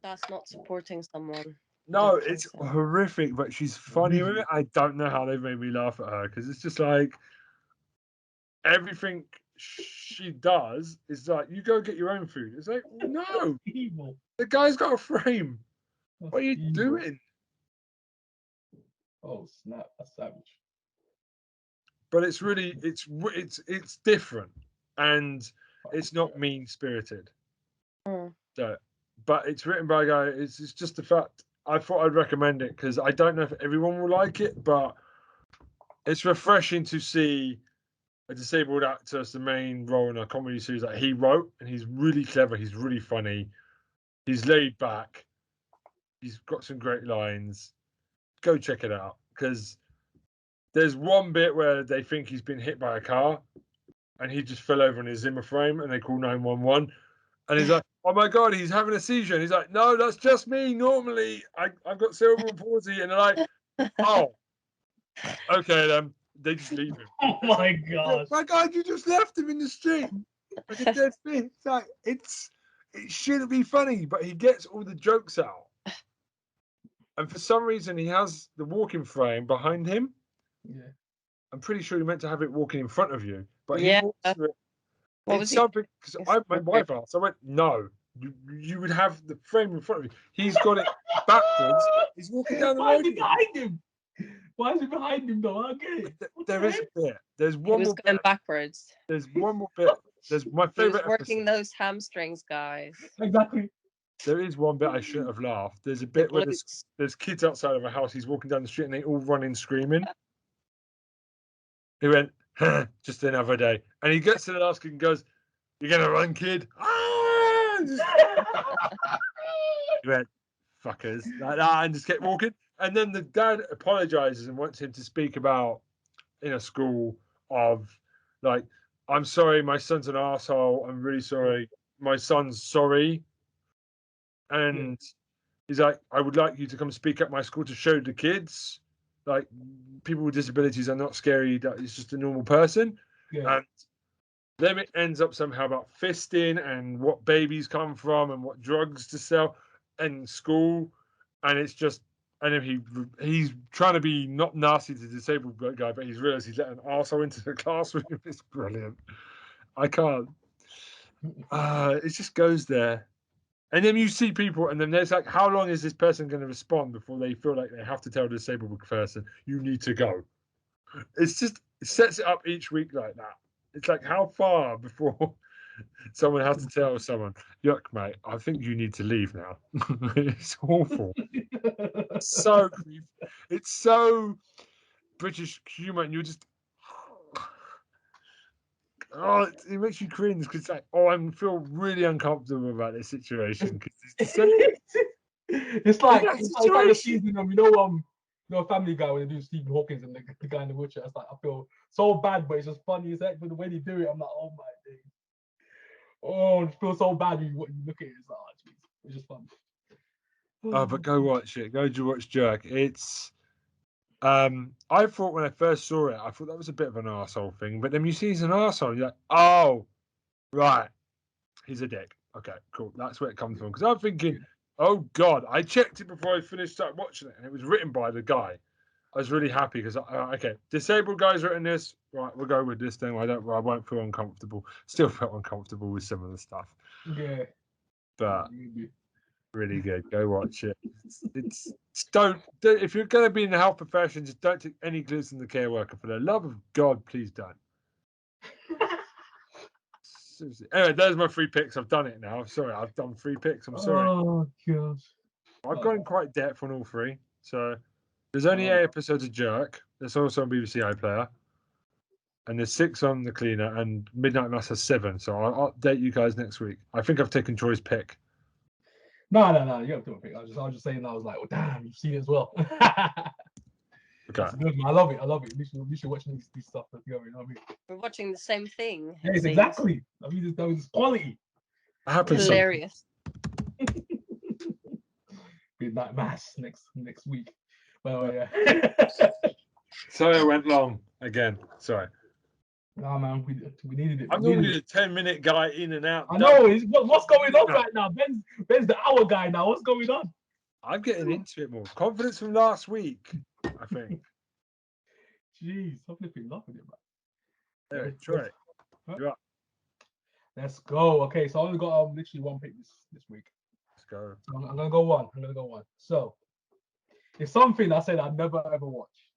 That's not supporting someone. No, it's horrific, but she's funny with it. I don't know how they've made me laugh at her because it's just like everything she does is like, you go get your own food. It's like, no, evil. The guy's got a frame. What are you doing? Oh snap! That's savage. But it's really, it's different, and it's not mean spirited. So, but it's written by a guy. It's just the fact. I thought I'd recommend it because I don't know if everyone will like it, but it's refreshing to see a disabled actor as the main role in a comedy series that he wrote, and he's really clever. He's really funny. He's laid back. He's got some great lines. Go check it out because there's one bit where they think he's been hit by a car and he just fell over in his Zimmer frame and they call 911 and he's like, oh my God, he's having a seizure. And he's like, no, that's just me. Normally I've got cerebral palsy. And they're like, oh, okay then. They just leave him. Oh my God. My God, you just left him in the street. Like a dead fish. It shouldn't be funny, but he gets all the jokes out. And for some reason, he has the walking frame behind him. Yeah. I'm pretty sure you're meant to have it walking in front of you. But he walks through it. It's something, because my wife asked, I went, no, you would have the frame in front of you. He's got it backwards. He's walking down the road. Why is it behind him? Why is it behind him, though? Okay. There is a bit. There's one more bit. Going backwards. There's one more bit. There's my favorite. He was working those hamstrings, guys. Exactly. There is one bit I shouldn't have laughed. There's a bit where there's kids outside of a house. He's walking down the street and they all run in screaming. He went, just another day. And he gets to the last kid and goes, you're going to run, kid? He went, fuckers. Like that, and just kept walking. And then the dad apologizes and wants him to speak about in a school of like, I'm sorry, my son's an asshole. I'm really sorry. My son's sorry. And he's like, I would like you to come speak at my school to show the kids, like, people with disabilities are not scary. That is just a normal person. Yeah. And then it ends up somehow about fisting and what babies come from and what drugs to sell in school. And it's just, and then he's trying to be not nasty to the disabled guy, but he's realized he's let an arsehole into the classroom. It's brilliant. I can't. It just goes there. And then you see people, and then there's like, how long is this person going to respond before they feel like they have to tell the disabled person, you need to go? It's just, it sets it up each week like that. It's like, how far before someone has to tell someone, yuck, mate, I think you need to leave now. It's awful. So creepy. It's so British humour, and you're just, oh, it makes you cringe because it's like, oh, I feel really uncomfortable about this situation. It's like the season of Family Guy when they do Stephen Hawkins and the guy in the wheelchair. It's like I feel so bad, but it's just funny as heck. But the way they do it, I'm like, oh my days. Oh, it feels so bad when you look at it. It's like, oh, geez. It's just fun. Oh, but go watch it. Go to watch Jerk. It's I thought when I first saw it, I thought that was a bit of an arsehole thing. But then you see he's an arsehole, you're like, oh, right, he's a dick. Okay, cool. That's where it comes from. Because I'm thinking, oh God, I checked it before I finished watching it, and it was written by the guy. I was really happy because okay, disabled guy's written this. Right, we'll go with this thing. I won't feel uncomfortable. Still felt uncomfortable with some of the stuff. Yeah, but really good. Go watch it. It's don't if you're going to be in the health profession, just don't take any clues from the care worker. For the love of God, please don't. Seriously. Anyway, there's my 3 picks. I've done it now. Sorry, I've done 3 picks. I'm sorry. Oh gosh. I've gone quite depth on all 3. So there's only 8 episodes of Jerk. There's also on BBC iPlayer. And there's 6 on The Cleaner, and Midnight Mass has 7. So I'll update you guys next week. I think I've taken Troy's pick. No. You have to do a pick. I was just saying. I was like, oh damn, you've seen it as well. Okay. That's good, man. I love it. You should watch these stuff. You know what I mean? We're watching the same thing. Yes, exactly. I mean, this quality. It happens. Hilarious. Midnight Mass next week. Well, yeah. Sorry, I went long again. Sorry. No, man, we needed it. I'm normally a 10-minute guy in and out. I know. What's going on right now? Ben's the hour guy now. What's going on? I'm getting into it more. Confidence from last week, I think. Jeez, I'm flipping loving it, man. Anyway, Troy, you're up. Let's go. Okay, so I only got literally 1 pick this week. Let's go. So I'm gonna go one. So it's something I said I'd never ever watch.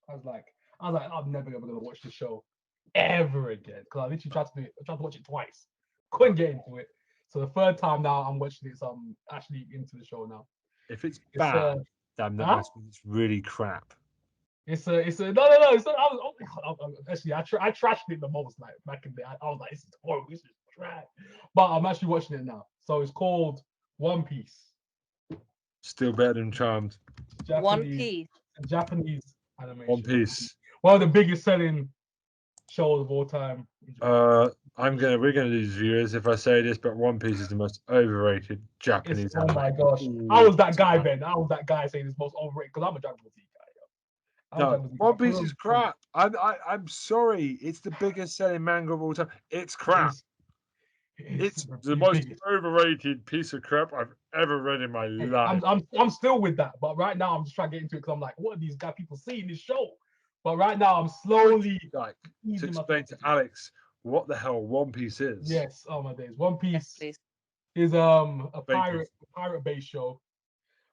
I was like, I'm never ever gonna watch the show ever again, because I literally tried to do it. I tried to watch it twice, couldn't get into it. So the 3rd time now I'm watching it. So I'm actually into the show now. If it's bad, damn, that must mean it's really crap. No. It's not, actually I trashed it the most. Like back in the day, I was like, this is horrible. This is trash. But I'm actually watching it now. So it's called One Piece. Still better than Charmed. One Piece. Japanese animation. One Piece. One of the biggest selling shows of all time. We're gonna lose viewers if I say this, but One Piece is the most overrated Japanese anime. Oh my gosh. Ooh. I was that guy, Ben. I was that guy saying it's most overrated because I'm a Dragon Ball Z guy. No, One Piece is crap. I'm sorry. It's the biggest selling manga of all time. It's crap. It's the most overrated piece of crap I've ever read in my life. I'm still with that, but right now I'm just trying to get into it because I'm like, what are these guys people seeing this show? But right now I'm slowly to explain to Alex what the hell One Piece is. Yes, oh my days. One Piece is a pirate-based show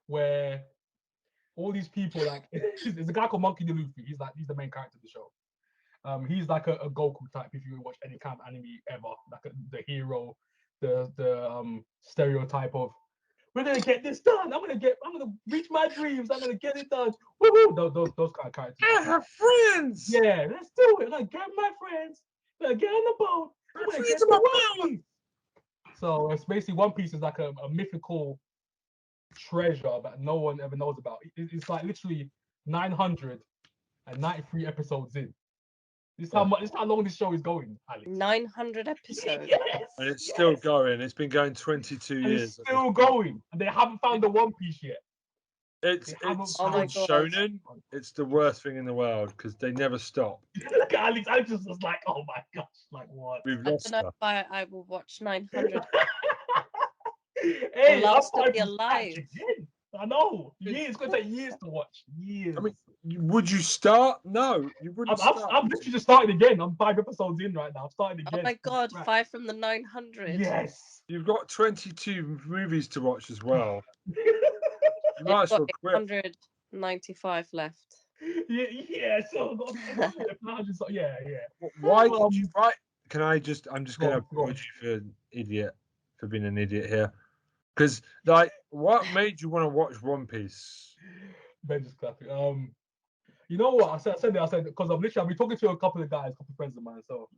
where all these people, like, there's a guy called Monkey D. Luffy. He's the main character of the show. He's like a Goku type if you watch any kind of anime ever, like the hero, the stereotype of we're gonna get this done. I'm gonna reach my dreams. I'm gonna get it done. Woohoo! Those kind of characters. I have friends. Yeah, let's do it. Like, grab my friends. Like, get on the boat. I'm gonna get the boat. So it's basically One Piece is like a mythical treasure that no one ever knows about. It's like literally 993 episodes in. This is how long this show is going, Alex. 900 episodes. Yes, And it's still going. It's been going 22 years. It's still going. And they haven't found the One Piece yet. It's shonen. It's the worst thing in the world because they never stop. Look at Alex. Alex is just like, oh my gosh, like what? We've I lost don't know if I will watch 900. Hey, last to be alive. I know. It's going to take years to watch. Years. I mean, would you start? No, you wouldn't. I'm literally just starting again. I'm 5 episodes in right now. I'm starting again. Oh my god, 5 from the 900. Yes. You've got 22 movies to watch as well. You might as well quit. 195 left. Yeah. So yeah. Why did you write? Can I just? I'm just going to applaud you for an idiot, for being an idiot here. Because, like, what made you want to watch One Piece? Ben just clapping. You know what? I said because I've been talking to a couple of guys, a couple of friends of mine. So,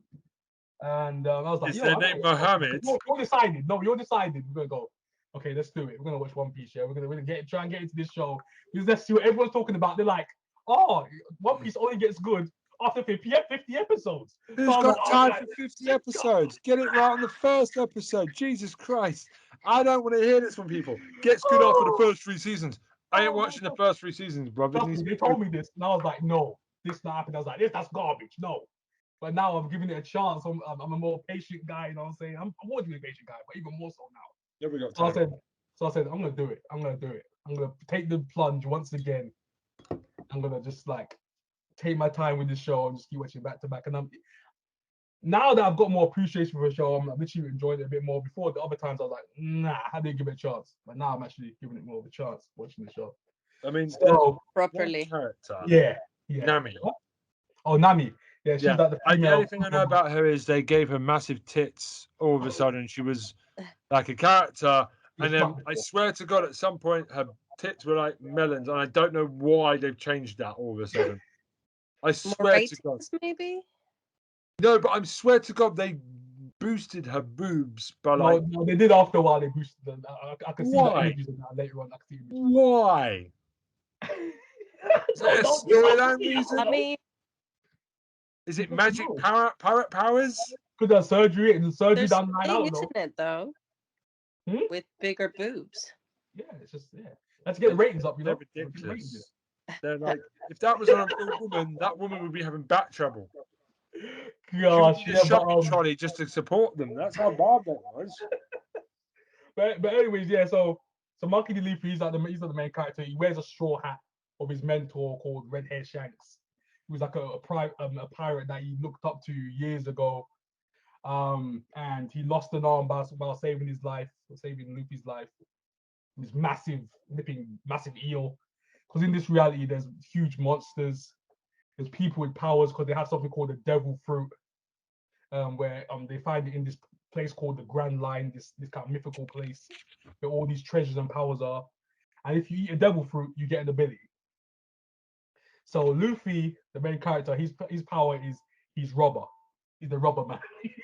and I was like, is their name Mohammed? You're decided. No, you're decided. We're gonna go. Okay, let's do it. We're gonna watch One Piece. Yeah, we're gonna try and get into this show. Because let's see what everyone's talking about. They're like, oh, One Piece only gets good after 50 episodes. Who's got time for 50 episodes? Get it right on the first episode. Jesus Christ. I don't want to hear this from people. Gets good after the first 3 seasons. I ain't watching the first 3 seasons, bro. Trust me, they told me this, and I was like, no, this not happening. I was like, that's garbage, no. But now I'm giving it a chance. I'm a more patient guy, you know what I'm saying? I'm always been a patient guy, but even more so now. Yeah, we got So I time. said, I'm gonna do it. I'm gonna take the plunge once again. I'm gonna just like take my time with the show and just keep watching back to back. And now that I've got more appreciation for the show, I'm literally enjoying it a bit more. Before, the other times I was like, nah, I didn't give it a chance. But now I'm actually giving it more of a chance watching the show. I mean, so properly. Character. Yeah. Nami. What? Oh, Nami. Yeah, she's like the female. The only thing I know about her is they gave her massive tits all of a sudden. She was like a character. And then I swear to God, at some point, her tits were like melons. And I don't know why they've changed that all of a sudden. I swear to God. Maybe? No, but I swear to God, they boosted her boobs by like. No, they did after a while. They boosted them. I can see the Why? images of that later on. I can see images. Why? Is there a storyline reason? I mean, is it magic pirate powers? Because there's surgery and surgery there's down the line. I thing, don't know. isn't it, though? With bigger boobs. Yeah, it's just let's get the ratings up, you know. They're ridiculous. They're like, if that was on a real woman, that woman would be having back trouble. Gosh, she would need a shopping trolley just to support them. That's how bad that was. But anyways, yeah. So Monkey D. Luffy, he's like the main character. He wears a straw hat of his mentor called Red Hair Shanks. He was like a pirate that he looked up to years ago. And he lost an arm while saving his life, or saving Luffy's life. This massive eel. Because in this reality, there's huge monsters. There's people with powers because they have something called the devil fruit, where they find it in this place called the Grand Line, this kind of mythical place where all these treasures and powers are. And if you eat a devil fruit, you get an ability. So Luffy, the main character, his power is he's rubber. He's the rubber man.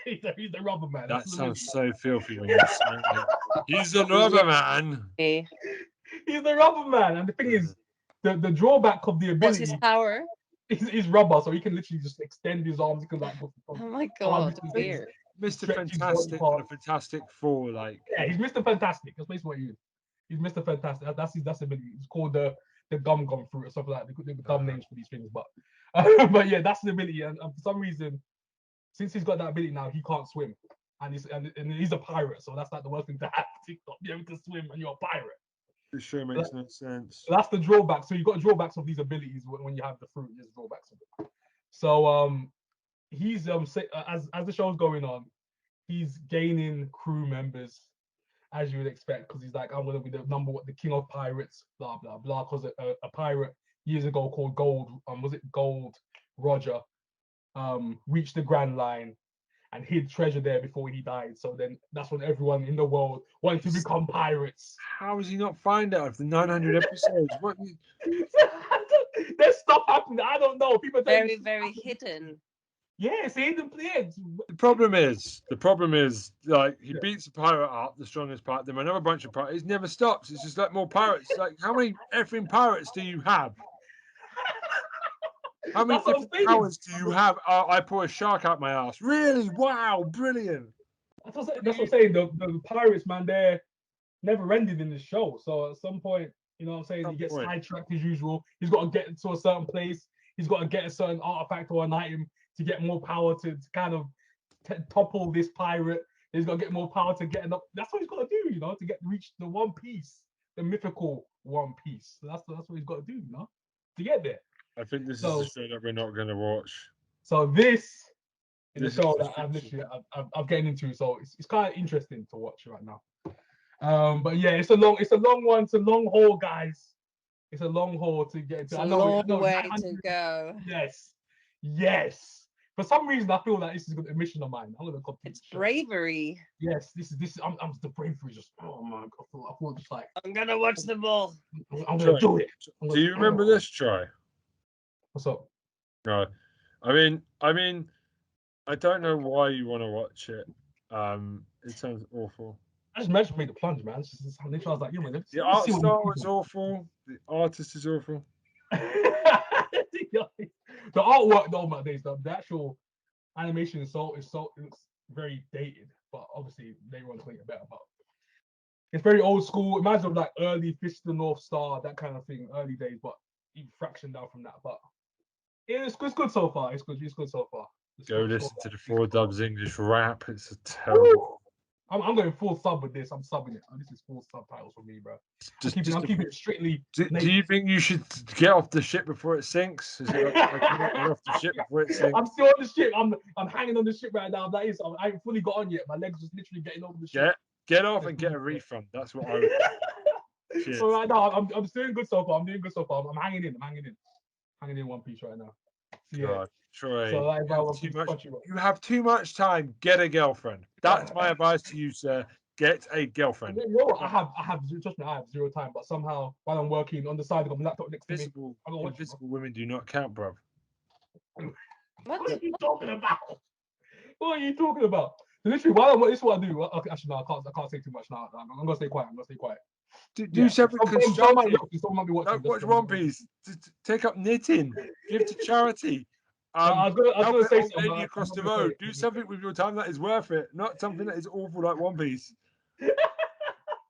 he's the rubber man. That sounds so filthy when you say it. He's the rubber man. He's the rubber man. And the thing is, the drawback of the ability. What's his power? He's rubber, so he can literally just extend his arms. He can like. Oh my God, weird. Mr. Fantastic and the Fantastic Four, like. Yeah, he's Mr. Fantastic. That's basically what he is. He's Mr. Fantastic. That's his ability. It's called the gum fruit or something like that. They've got dumb names for these things, but but yeah, that's the ability. And for some reason, since he's got that ability now, he can't swim, and he's a pirate. So that's like the worst thing to have to be able to swim, and you're a pirate. It sure makes no sense. So that's the drawback. So you've got drawbacks of these abilities when you have the fruit. There's drawbacks of it. So he's as the show's going on, he's gaining crew members, as you would expect, because he's like, I'm gonna be the king of pirates, blah blah blah. Because a pirate years ago called Gold Roger, reached the Grand Line and hid treasure there before he died. So then that's when everyone in the world wanted to become pirates. How does he not find out after 900 episodes? What? There's stuff happening. I don't know. People very hidden. Yes, hidden players. The problem is, like, he beats a pirate up, the strongest pirate. Then another bunch of pirates. It never stops. It's just like more pirates. Like, how many effing pirates do you have? How many different powers do you have? I pull a shark out my ass. Really? Wow, brilliant. That's what I'm saying. The pirates, man, they're never ended in the show. So at some point, you know what I'm saying, he gets sidetracked as usual. He's got to get to a certain place. He's got to get a certain artifact or an item to get more power to kind of topple this pirate. He's got to get more power to get enough. That's what he's got to do, you know, to reach the One Piece, the mythical One Piece. So that's what he's got to do, you know, to get there. I think this is the show that we're not going to watch. So this is the show that I'm getting into. So it's kind of interesting to watch right now. But yeah, it's a long one. It's a long haul, guys. It's a long haul to get into. It's a long way to go. Yes. For some reason, I feel like this is a mission of mine. I'm gonna complete. It's bravery. Yes, this is. I'm the bravery. Just oh my God, I feel just like I'm gonna watch them all. I'm gonna do it. Do you remember this, Troy? What's up? No, I mean, I don't know why you want to watch it. It sounds awful. I just made the plunge, man. It's just, I was like, the art style was awful. The artist is awful. The artwork, though, my days, the actual animation it looks very dated. But obviously, later on, to make it better. But It's very old school. It reminds me of like early Fist of the North Star, that kind of thing, early days, but even fraction down from that. But yeah, it's good so far. It's good so far. Go listen to the 4Dubs English rap. It's a terrible. I'm going full sub with this. I'm subbing it. This is full subtitles for me, bro. I'm keeping it strictly. Do you think you should get off the ship before it sinks? Is it like get off the ship before it sinks? I'm still on the ship. I'm hanging on the ship right now. That is, I ain't fully got on yet. My legs just literally getting over the ship. Get off and get a refund. That's what I would. So right now, I'm doing good so far. I'm hanging in one piece right now. So, yeah. God, Troy, so you have too much time. Get a girlfriend. That's my advice to you, sir. Get a girlfriend. You know what? I have trust me, I have zero time. But somehow, while I'm working on the side, I've got my laptop next to me. Invisible women do not count, bro. What are you talking about? What are you talking about? So literally, while this is what I do. Okay, actually, no, I can't say too much now. I'm gonna stay quiet. Do something constructive. Someone might be watching. Watch One Piece. Take up knitting. Give to charity. I was gonna say something. Lady across the road. Do something with your time that is worth it, not something that is awful like One Piece.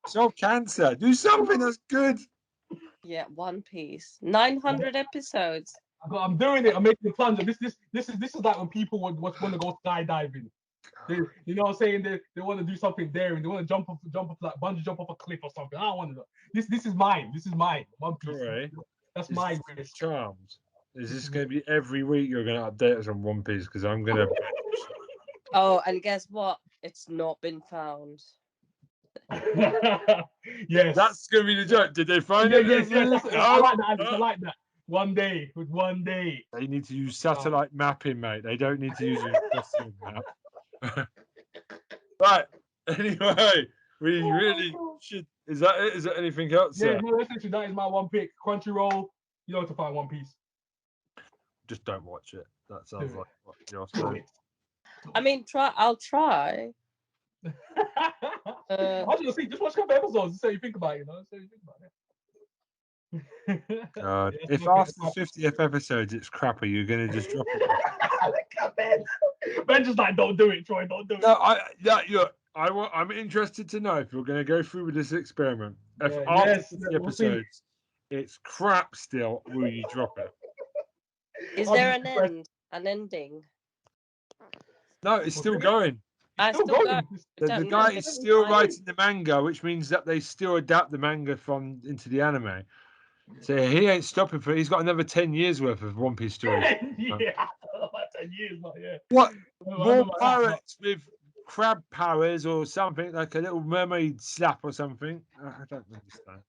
Solve cancer. Do something that's good. Yeah, One Piece. 900 episodes. I'm doing it. I'm making the plunge. This is like when people want to go skydiving. You know what I'm saying? They want to do something daring. They want to jump off like bungee jump off a cliff or something. I don't want to know. This is mine. One Piece. Right. That's mine. Charmed. Is this going to be every week you're going to update us on One Piece? Because I'm going to... Oh, and guess what? It's not been found. Yes. That's going to be the joke. Did they find it? Yes. I like that, Alex. I like that. One day. They need to use satellite mapping, mate. They don't need to use a custom map. Right. Anyway, we really should... Is that it? Is there anything else? Yeah, no, essentially, that is my one pick. Crunchyroll. You know to find One Piece. Just don't watch it. That sounds like what you're saying. I mean, I'll try. I was gonna see, just watch a couple episodes and see what you think about it. God, if after the 50th episode it's crappy, you're gonna just drop it. Look at Ben. Ben just like, don't do it, Troy. Don't do it. I'm interested to know if you're going to go through with this experiment. If Yeah, after yes, 50 we'll see. episodes it's crap still, will you drop it? Is there an ending? No, it's still going. Still going. The guy is still writing the manga, which means that they still adapt the manga into the anime. So he ain't stopping he's got another 10 years worth of One Piece stories. 10 years, but yeah. What? More pirates with crab powers or something, like a little mermaid slap or something? I don't understand.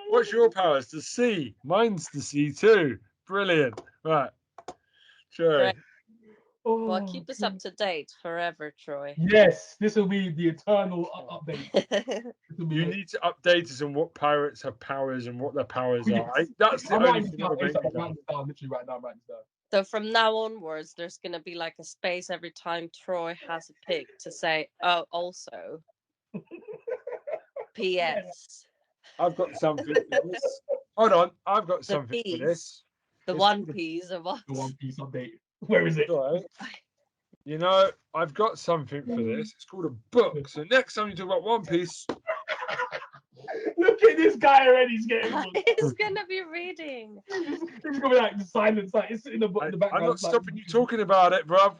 What's your powers? The sea. Mine's the sea too. Brilliant. Right. Sure. Right. Well, keep us up to date forever, Troy. Yes, this will be the eternal update. You need to update us on what pirates have powers and what their powers are. That's the only thing I'm writing down. So from now onwards, there's going to be like a space every time Troy has a pick to say, oh, also, P.S. I've got something for this. Hold on, I've got something for this. The One Piece of what? The One Piece update. Where is it? Right. You know, I've got something for this. It's called a book. So next time you talk about One Piece... Look at this guy already. He's getting He's going to be reading. It's going to be like the silence. Like, it's in the background. I'm not stopping you talking about it, bruv.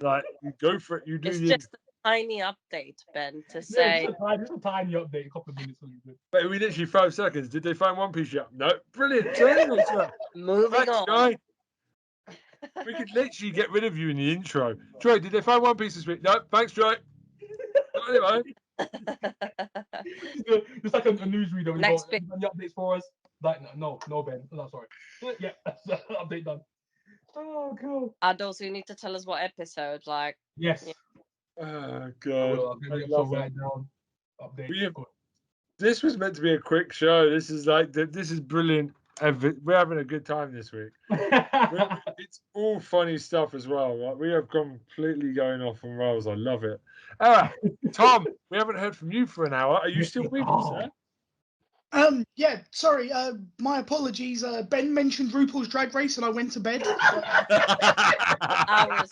Like, you go for it. You do. It's just a tiny update, Ben, to say. Just a tiny update. A couple of minutes. But we literally 5 seconds. Did they find One Piece yet? No. Brilliant. Moving on. Guy. We could literally get rid of you in the intro. Troy, did they find One Piece this week? No. Thanks, Troy. Anyway. It's like a newsreader. Next bit. Any updates for us? Like, no, Ben. No, sorry. Yeah, update done. Oh, cool. Adults, you need to tell us what episode, like. Yes. Yeah. Oh, God. I love right down. Update. This was meant to be a quick show. This is brilliant. We're having a good time this week. It's all funny stuff as well. Right? We have completely going off on rails. I love it. Tom, we haven't heard from you for an hour. Are you still with us, sir? Yeah, sorry. My apologies. Ben mentioned RuPaul's Drag Race, and I went to bed. Hours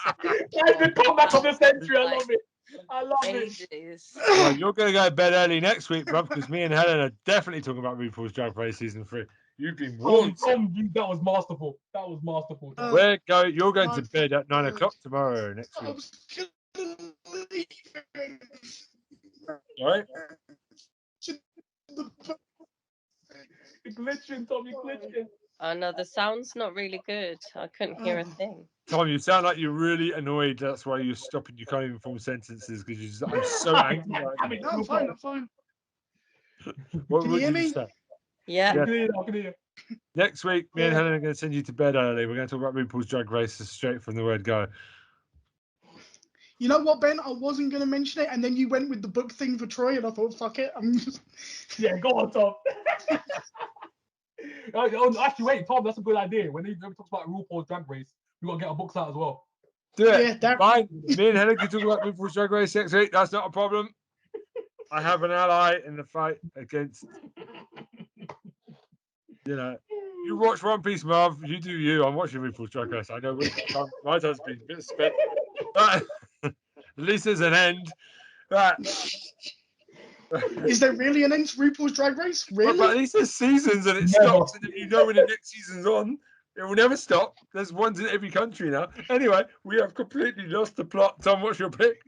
ago. The comeback of the century. I love it. I love it. ages. Well, you're going to go to bed early next week, bruv, because me and Helen are definitely talking about RuPaul's Drag Race season 3. You've been warned. That was masterful. That was masterful. You're going to bed at 9 o'clock tomorrow next I week. was gonna leave it. All right? You're glitching, Tom. You're glitching. Oh no, the sound's not really good. I couldn't hear a thing. Tom, you sound like you're really annoyed. That's why you're stopping. You can't even form sentences because I'm so angry right now. No, I'm fine. I'm fine. What Can you hear did me? say? Yeah. I can hear. Next week, me and Yeah. Helen are going to send you to bed early. We're going to talk about RuPaul's Drag Race straight from the word go. You know what, Ben? I wasn't going to mention it, and then you went with the book thing for Troy, and I thought, fuck it. I'm just... Yeah, go on, Tom. Actually, wait, Tom, that's a good idea. When they talk about RuPaul's Drag Race, we got to get our books out as well. Do it. Yeah, that- Fine. Me and Helen can talk about RuPaul's Drag Race next week. That's not a problem. I have an ally in the fight against, you watch One Piece, Marv. You do you. I'm watching RuPaul's Drag Race. I know my time's been a bit spent. But at least there's an end. Right. Is there really an end to RuPaul's Drag Race? Really? But at least there's seasons and it Never. stops. And if you know when the next season's on, it will never stop. There's ones in every country now. Anyway, we have completely lost the plot. Tom, what's your pick?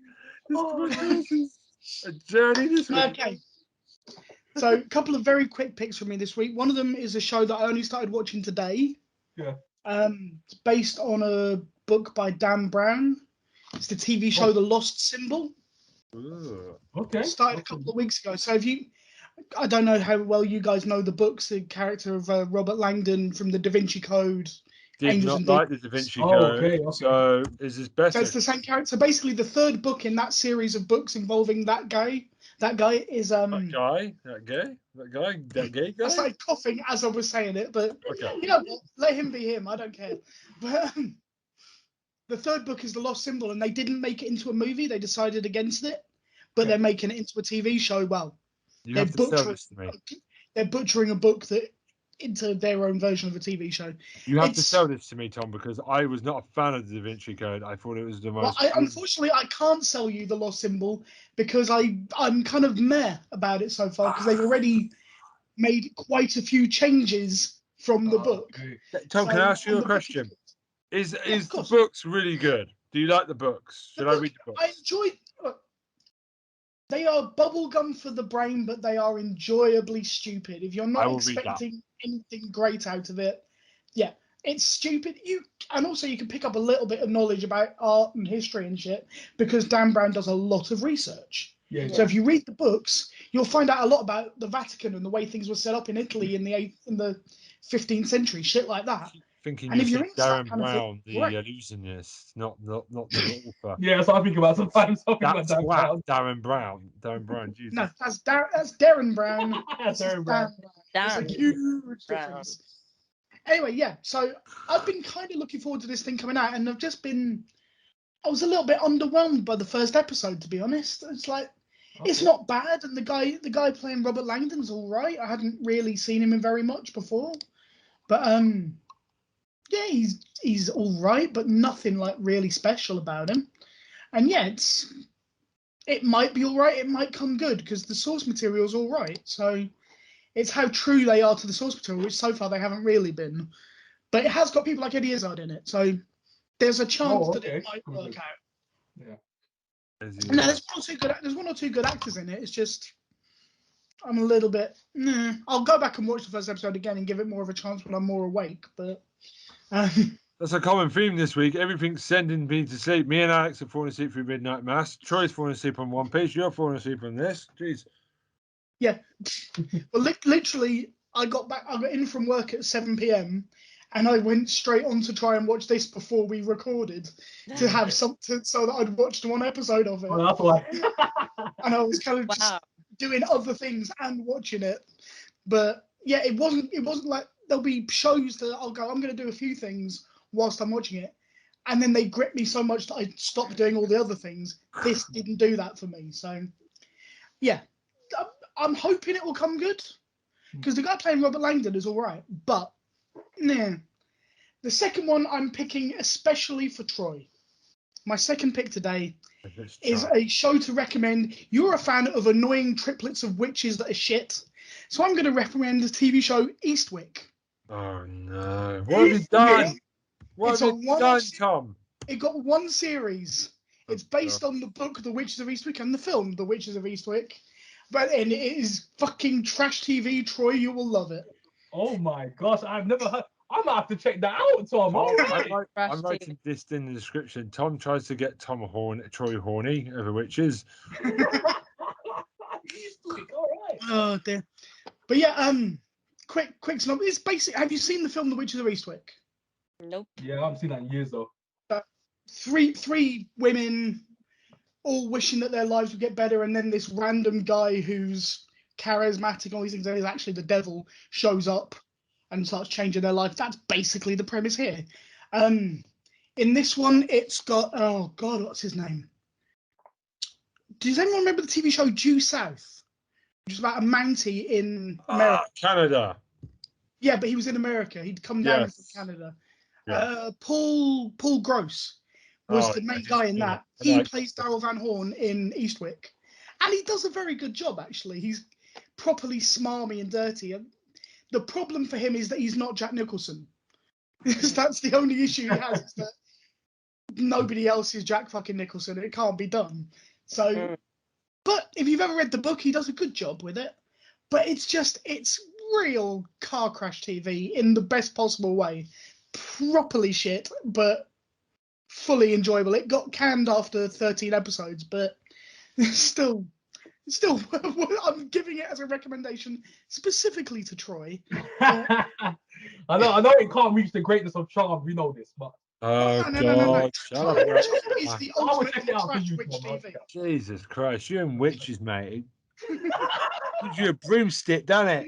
This is a journey this week. Okay. So, a couple of very quick picks from me this week. One of them is a show that I only started watching today. Yeah. It's based on a book by Dan Brown. It's the TV show The Lost Symbol. Ooh. Okay. Started a couple of weeks ago. So, I don't know how well you guys know the books. The character of Robert Langdon from the Da Vinci Code. Did Angels not and like the Da Vinci Oh, Code. okay. So is this better? So it's the same character. So basically, the third book in that series of books involving that guy. That guy is That gay guy. I started coughing as I was saying it, but Okay. you know what? Let him be him. I don't care. But the third book is The Lost Symbol, and they didn't make it into a movie. They decided against it, but they're making it into a TV show. Well, You have to sell this to me. they're butchering a book that into their own version of a TV show. You have to sell this to me, Tom, because I was not a fan of the Da Vinci Code. I thought it was the most. Well, unfortunately, I can't sell you The Lost Symbol because I'm kind of meh about it so far because they've already made quite a few changes from the book. Okay. Tom, can I ask you a and the book question? Is of the course. books really good? Do you like the books? Should I read the books? I enjoy. They are bubblegum for the brain, but they are enjoyably stupid. If you're not expecting anything great out of it, yeah, it's stupid. And also you can pick up a little bit of knowledge about art and history and shit because Dan Brown does a lot of research. Yeah. So if you read the books, you'll find out a lot about the Vatican and the way things were set up in Italy in the 15th century, shit like that. Thinking And you if you're said into that Darren kind of Brown, thing, the right. illusionist, not the author. Yeah, that's what I think about sometimes. That's Darren Brown. Darren Brown, Jesus. No, that's Darren Brown. That's Darren Brown. There's a huge Brown. difference. Anyway, yeah. So I've been kind of looking forward to this thing coming out, and I was a little bit underwhelmed by the first episode, to be honest. It's like it's not bad, and the guy playing Robert Langdon's all right. I hadn't really seen him in very much before, but yeah, he's all right, but nothing like really special about him. And yeah, it might be all right. It might come good because the source material is all right. So it's how true they are to the source material, which so far they haven't really been. But it has got people like Eddie Izzard in it, so there's a chance that it might work out. Yeah. No, there's one or two good actors in it. It's just I'm a little bit. I'll go back and watch the first episode again and give it more of a chance when I'm more awake. But that's a common theme this week. Everything's sending me to sleep. Me and Alex are falling asleep through Midnight Mass. Troy's falling asleep on One Piece. You're falling asleep on this. Jeez. Yeah. Well, literally, I got in from work at 7 p.m. and I went straight on to try and watch this before we recorded to have something so that I'd watched one episode of it. Oh, that's why. And I was kind of just doing other things and watching it. But yeah, it wasn't like there'll be shows that I'll go, I'm going to do a few things whilst I'm watching it. And then they grip me so much that I stop doing all the other things. This didn't do that for me. So yeah, I'm hoping it will come good because the guy playing Robert Langdon is all right. But nah. The second one I'm picking especially for Troy. My second pick today is a show to recommend. You're a fan of annoying triplets of witches that are shit. So I'm going to recommend the TV show Eastwick. Oh, no. What have you done? What have you done, Tom? It got one series. It's based on the book The Witches of Eastwick and the film The Witches of Eastwick. And it is fucking trash TV. Troy, you will love it. Oh my gosh, I've never heard. I might have to check that out, Tom. I'm writing this in the description. Tom tries to get Troy horny over witches. All right. Oh dear. But yeah, quick synopsis. It's basic. Have you seen the film The Witches of Eastwick? Nope. Yeah, I haven't seen that in years though. Three women all wishing that their lives would get better, and then this random guy who's charismatic, all these things, and is actually the devil, shows up and starts changing their life. That's basically the premise here. In this one, it's got, oh God, what's his name? Does anyone remember the TV show Due South? Which is about a Mountie in America. Canada. Yeah, but he was in America. He'd come down from Canada. Yeah. Paul Gross was the main guy in that. He plays Daryl Van Horn in Eastwick. And he does a very good job, actually. He's properly smarmy and dirty. And the problem for him is that he's not Jack Nicholson. That's the only issue he has, is that nobody else is Jack fucking Nicholson. It can't be done. So, but if you've ever read the book, he does a good job with it. But it's real car crash TV in the best possible way. Properly shit, but fully enjoyable. It got canned after 13 episodes, but still, I'm giving it as a recommendation specifically to Troy. I know it can't reach the greatness of Charm. We know this, but no. Shut up. It's the ultimate trash witch TV. Jesus Christ, you and witches, mate. Gives you a broomstick, doesn't it?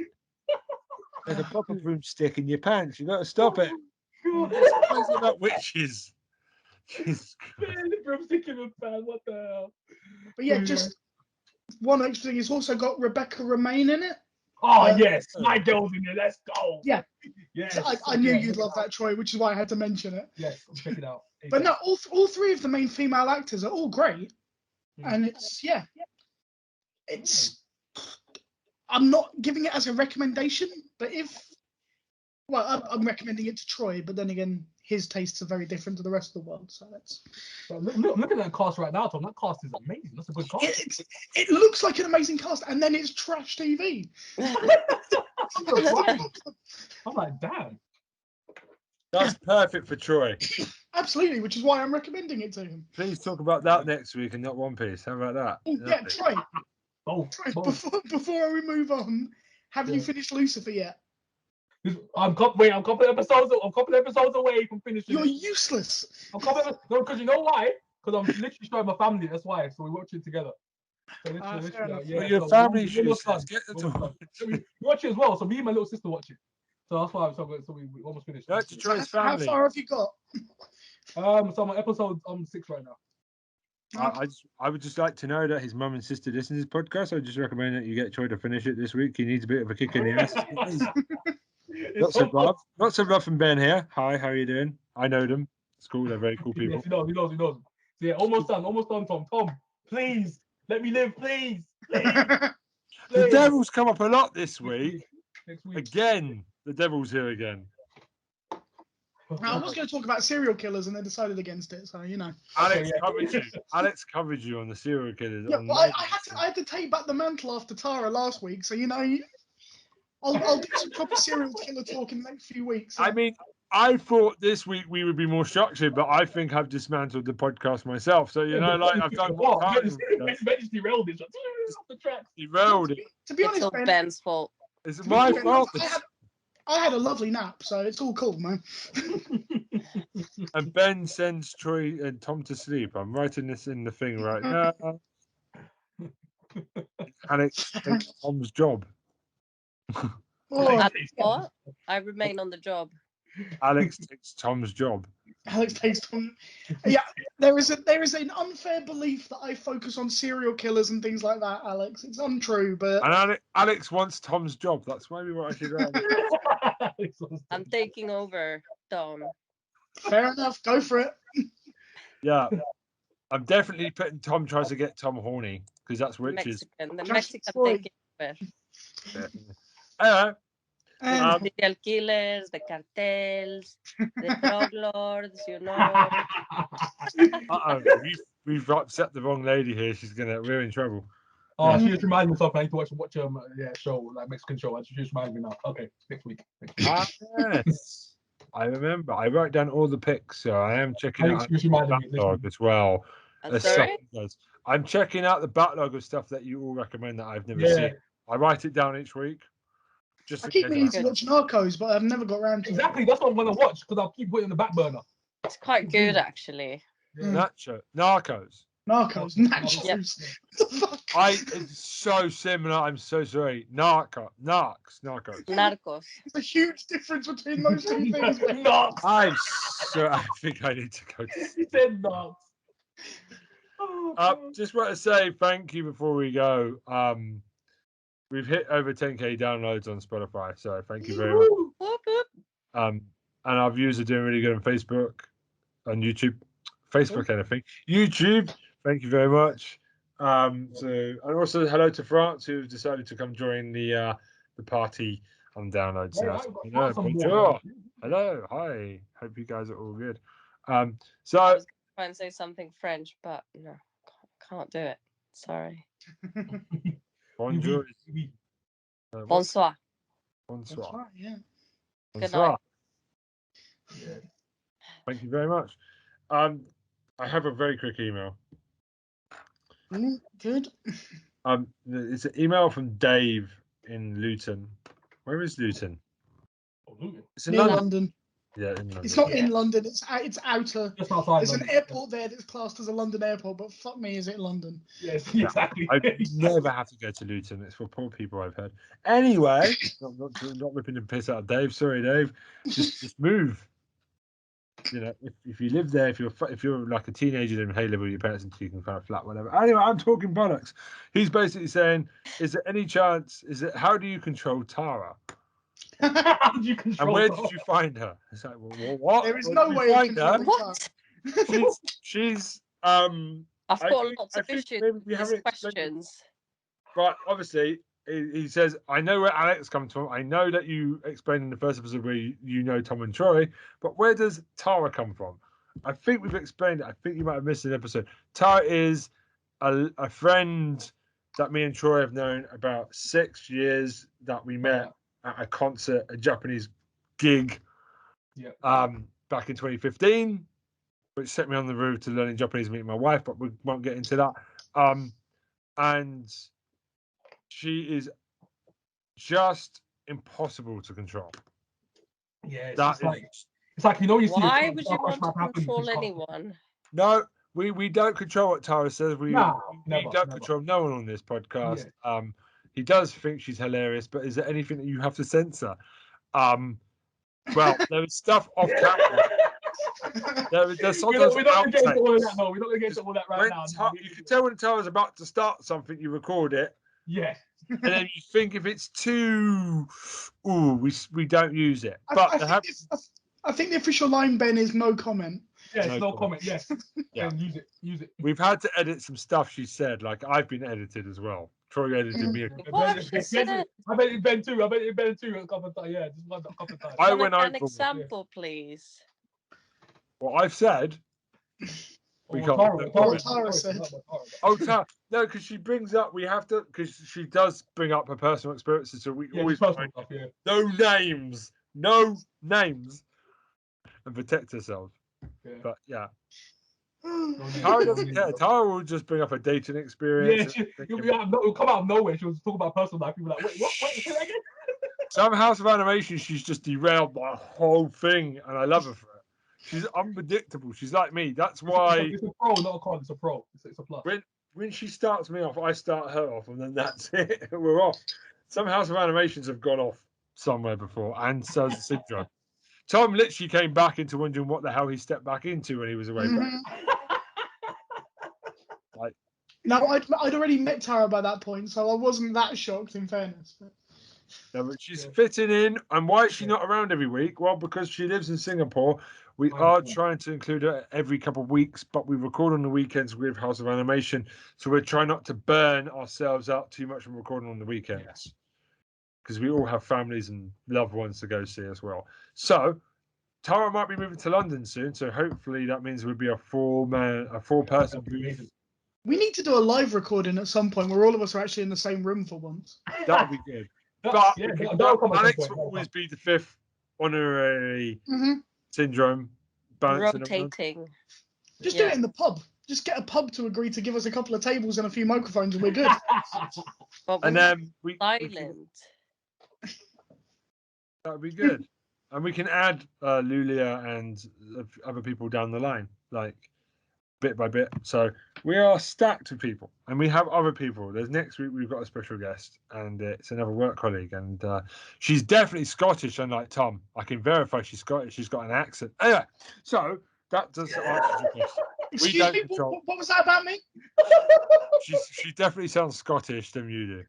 Like a proper broomstick in your pants. You got to stop it. It's about witches. Jesus Christ. the broomstick in the pan. What the hell? But yeah, just one extra thing. It's also got Rebecca Romaine in it. Oh yes, my girl's in there. Let's go. Yeah. Yes. So I knew you'd love that, Troy, which is why I had to mention it. Yes, check it out. But no, all three of the main female actors are all great, and it's I'm not giving it as a recommendation, but I'm recommending it to Troy, but then again, his tastes are very different to the rest of the world, so that's. Look at that cast right now, Tom. That cast is amazing. That's a good cast. It looks like an amazing cast, and then it's trash TV. I'm like, damn. That's perfect for Troy. Absolutely, which is why I'm recommending it to him. Please talk about that next week and not One Piece. How about that? Oh, yeah, Troy. Troy, before we move on, have you finished Lucifer yet? I'm a couple episodes away from finishing. You're useless. Because you know why? Because I'm literally showing my family. That's why. So we watch it together. So your family should watch it as well. So me and my little sister watch it. So that's why. So we almost finished. That's to Troy's family. How far have you got? So I'm on episode 6 right now. I would just like to know that his mum and sister listen to this podcast. I would just recommend that you get Troy to finish it this week. He needs a bit of a kick in the ass. Lots of Rough and Ben here. Hi, how are you doing? I know them. It's cool. They're very cool people. Yes, he knows. So yeah, almost done, Tom. Tom, please let me live, please. The devil's come up a lot this week. Next week. Again, the devil's here again. I was going to talk about serial killers and then decided against it, so you know. Alex covered you on the serial killers. Yeah, well, I had to take back the mantle after Tara last week, so you know, I'll do some proper serial killer talk in the next few weeks. I mean, I thought this week we would be more structured, but I think I've dismantled the podcast myself. So you know, like I've done what derailed it. Derailed it. To be honest, it's Ben's fault. It's my fault. I had a lovely nap, so it's all cool, man. And Ben sends Troy and Tom to sleep. I'm writing this in the thing right now. Alex takes Tom's job. What? I remain on the job. Alex takes Tom's job. Alex takes Tom. Yeah, there is an unfair belief that I focus on serial killers and things like that, Alex. It's untrue, but. And Alex wants Tom's job. That's maybe what I should do. I'm taking over, Tom. Fair enough. Go for it. Yeah. I'm definitely putting Tom tries to get Tom horny because that's witches. The Just Mexican boy. take it over. Anyway, And The serial killers, the cartels, the drug lords, you know. we've upset the wrong lady here. We're in trouble. Oh, she just reminded me of something. I need to watch show, like Mexican show. She just reminded me now. Okay, next week. Yes. I remember. I wrote down all the picks, so I am checking out Just the reminded me. backlog as well. Sorry? I'm checking out the backlog of stuff that you all recommend that I've never Yeah. seen. I write it down each week. Just I in keep case meaning to watch Narcos, but I've never got around to Exactly. That's what I'm gonna watch because I'll keep putting it in the back burner. It's quite good, actually. Narcos. Narcos. Nachos. What the fuck? It's so similar. I'm so sorry. Narcos. Narcos. There's a huge difference between those two things. Knox. I think I need to go to He said Knox. just want to say thank you before we go. We've hit over 10k downloads on Spotify, so thank you very much. Whoop, whoop. And our views are doing really good on Facebook, on YouTube, Facebook, anything. YouTube, thank you very much. And also hello to France, who've decided to come join the party on downloads now. Bonjour. Hello, hi. Hope you guys are all good. I was trying to say something French, but no, can't do it. Sorry. Bonjour. Bonsoir. Bonsoir. Yeah. Good night. Yeah. Thank you very much. I have a very quick email. Good. It's an email from Dave in Luton. Where is Luton? It's in Near London. London. Yeah, in London. It's not in London. It's outer. Just outside There's London. an airport there that's classed as a London airport, but fuck me, is it London? Yes, exactly. I never have to go to Luton. It's for poor people, I've heard. Anyway, not ripping the piss out of Dave. Sorry, Dave. Just move. You know, if you live there, if you're like a teenager and hey, live with your parents until you can find a flat, whatever. Anyway, I'm talking bollocks. He's basically saying, is there any chance? How do you control Tara? How did you control And where her? did you find her? It's like, well, what? There is Where no did you way of find her? controlling Tara. She's I've I got think- lots I of think issues maybe with we these haven't explained- questions. But obviously, he says, I know where Alex comes from. I know that you explained in the first episode where you know Tom and Troy, but where does Tara come from? I think we've explained it. I think you might have missed an episode. Tara is a friend that me and Troy have known about 6 years, that we met at a concert, a Japanese gig, back in 2015, which set me on the road to learning Japanese and meeting my wife, but we won't get into that. And she is just impossible to control. Yeah, It's like you know you see. Why would you want to control anyone? No, we don't control what Tara says. We don't never. control no one on this podcast. Yeah. He does think she's hilarious, but is there anything that you have to censor? Well, there is stuff off camera. There's sometimes we're not going to get into all of that. No, we're not going to get into all that right now. You can tell when Tara's about to start something, you record it. Yeah. And then you think if it's too, we don't use it. But I think the official line, Ben, is no comment. Yes, no comment. Yes. Yeah. Use it. We've had to edit some stuff she said. Like I've been edited as well. Troy edited me. What have she said? I bet it Ben too. A couple of times. Yeah, just one a couple of times. I went an example, please. What I've said. We can't. Tara said. Tara. No, because she brings up. We have to, because she does bring up her personal experiences. So we always find no names, and protect herself. Yeah. But yeah. Tara doesn't care. Tara will just bring up a dating experience. Yeah, it'll come out of nowhere. She'll talk about personal life. People are like, wait, what? Say that again? Some House of Animation, she's just derailed the whole thing, and I love her for it. She's unpredictable. She's like me. That's why. It's a pro, not a con. It's a pro. It's a plus. When she starts me off, I start her off, and then that's it. We're off. Some House of Animations have gone off somewhere before, and so's the Syndrome. Tom literally came back into wondering what the hell he stepped back into when he was away. No, I'd already met Tara by that point, so I wasn't that shocked, in fairness. But No, but she's fitting in. And why is she not around every week? Well, because she lives in Singapore. We are trying to include her every couple of weeks, but we record on the weekends with House of Animation. So we're trying not to burn ourselves out too much from recording on the weekends. Because we all have families and loved ones to go see as well. So Tara might be moving to London soon. So hopefully that means we'll be a four-person booth. We need to do a live recording at some point where all of us are actually in the same room for once. That would be good. But Alex will always be the fifth honorary syndrome. Rotating. Just do it in the pub. Just get a pub to agree to give us a couple of tables and a few microphones, and we're good. And then silent. That would be good. And we can add Lulia and other people down the line, like bit by bit. So we are stacked with people, and we have other people. There's next week we've got a special guest, and it's another work colleague, and she's definitely Scottish, unlike Tom. I can verify she's Scottish. She's got an accent. Anyway, so that does answer your question. Excuse me, what was that about me? She definitely sounds Scottish than you do.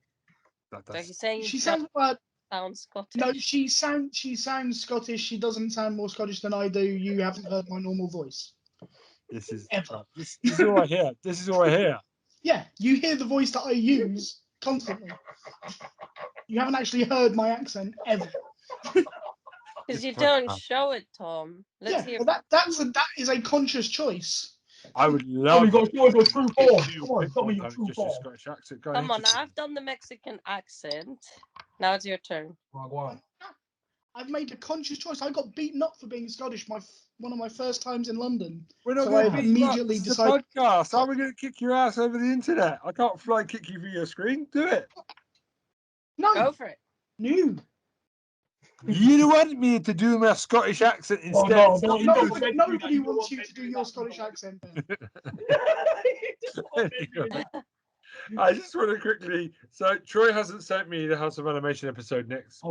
So you're saying she sounds Scottish? No, she sounds Scottish. She doesn't sound more Scottish than I do. You haven't heard my normal voice. This is ever. This is all I hear. This is all I hear. Yeah, you hear the voice that I use constantly. You haven't actually heard my accent ever. Because you don't show it, Tom. Let's hear. That is a conscious choice. I would love. Come on, I've done the Mexican accent. Now it's your turn. I've made a conscious choice. I got beaten up for being Scottish one of my first times in London. We're not so going I immediately to decided. Podcast. How are we going to kick your ass over the internet? I can't fly kick you via your screen. Do it. No. Go for it. No. You wanted me to do my Scottish accent instead. Nobody wants you to do your Scottish accent. I just want to quickly. So Troy hasn't sent me the House of Animation episode next.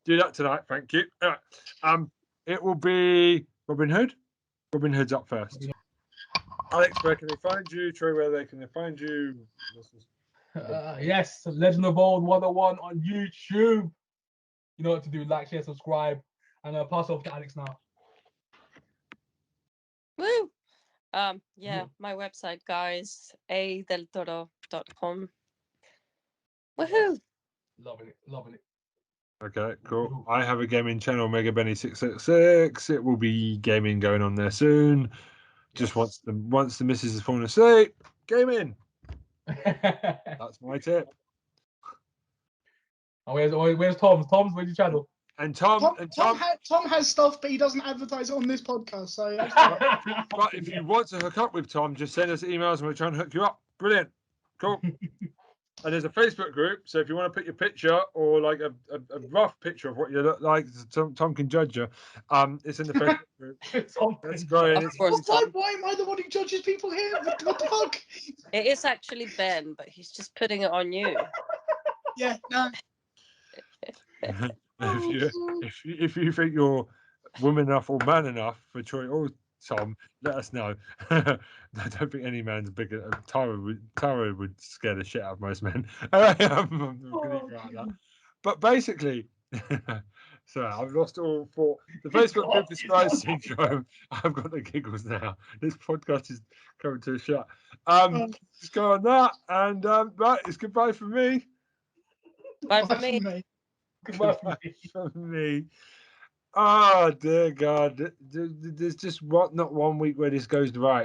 Do that tonight. Thank you. It will be Robin Hood. Robin Hood's up first. Alex, where can they find you? Troy, where can they find you? Yes, Legend of Old 101 on YouTube. You know what to do. Like, share, subscribe. And I'll pass off to Alex now. Woo! My website, guys, adeltoro.com. Woohoo! Loving it. Okay, cool. I have a gaming channel, Mega Benny 666. It will be gaming going on there soon. Just once the missus has fallen asleep, gaming. That's my tip. Oh, where's Tom? Where's your channel? And Tom has stuff, but he doesn't advertise it on this podcast. So, but if you want to hook up with Tom, just send us emails and we'll try and hook you up. Brilliant, cool. And there's a Facebook group, so if you want to put your picture or like a rough picture of what you look like, Tom can judge you. It's in the Facebook group. That's great. Of course, Tom. Why am I the one who judges people here? What the fuck? It is actually Ben, but he's just putting it on you. Yeah, no. If you think you're woman enough or man enough for Troy or Tom, let us know. I don't think any man's bigger. Tara would scare the shit out of most men. But basically, so I've lost all thought. The Facebook group is Sky Syndrome. I've got the giggles now. This podcast is coming to a shut. Just go on that, and right, it's goodbye from me. Bye for me. Goodbye for me. Oh dear God! There's just not one week where this goes right.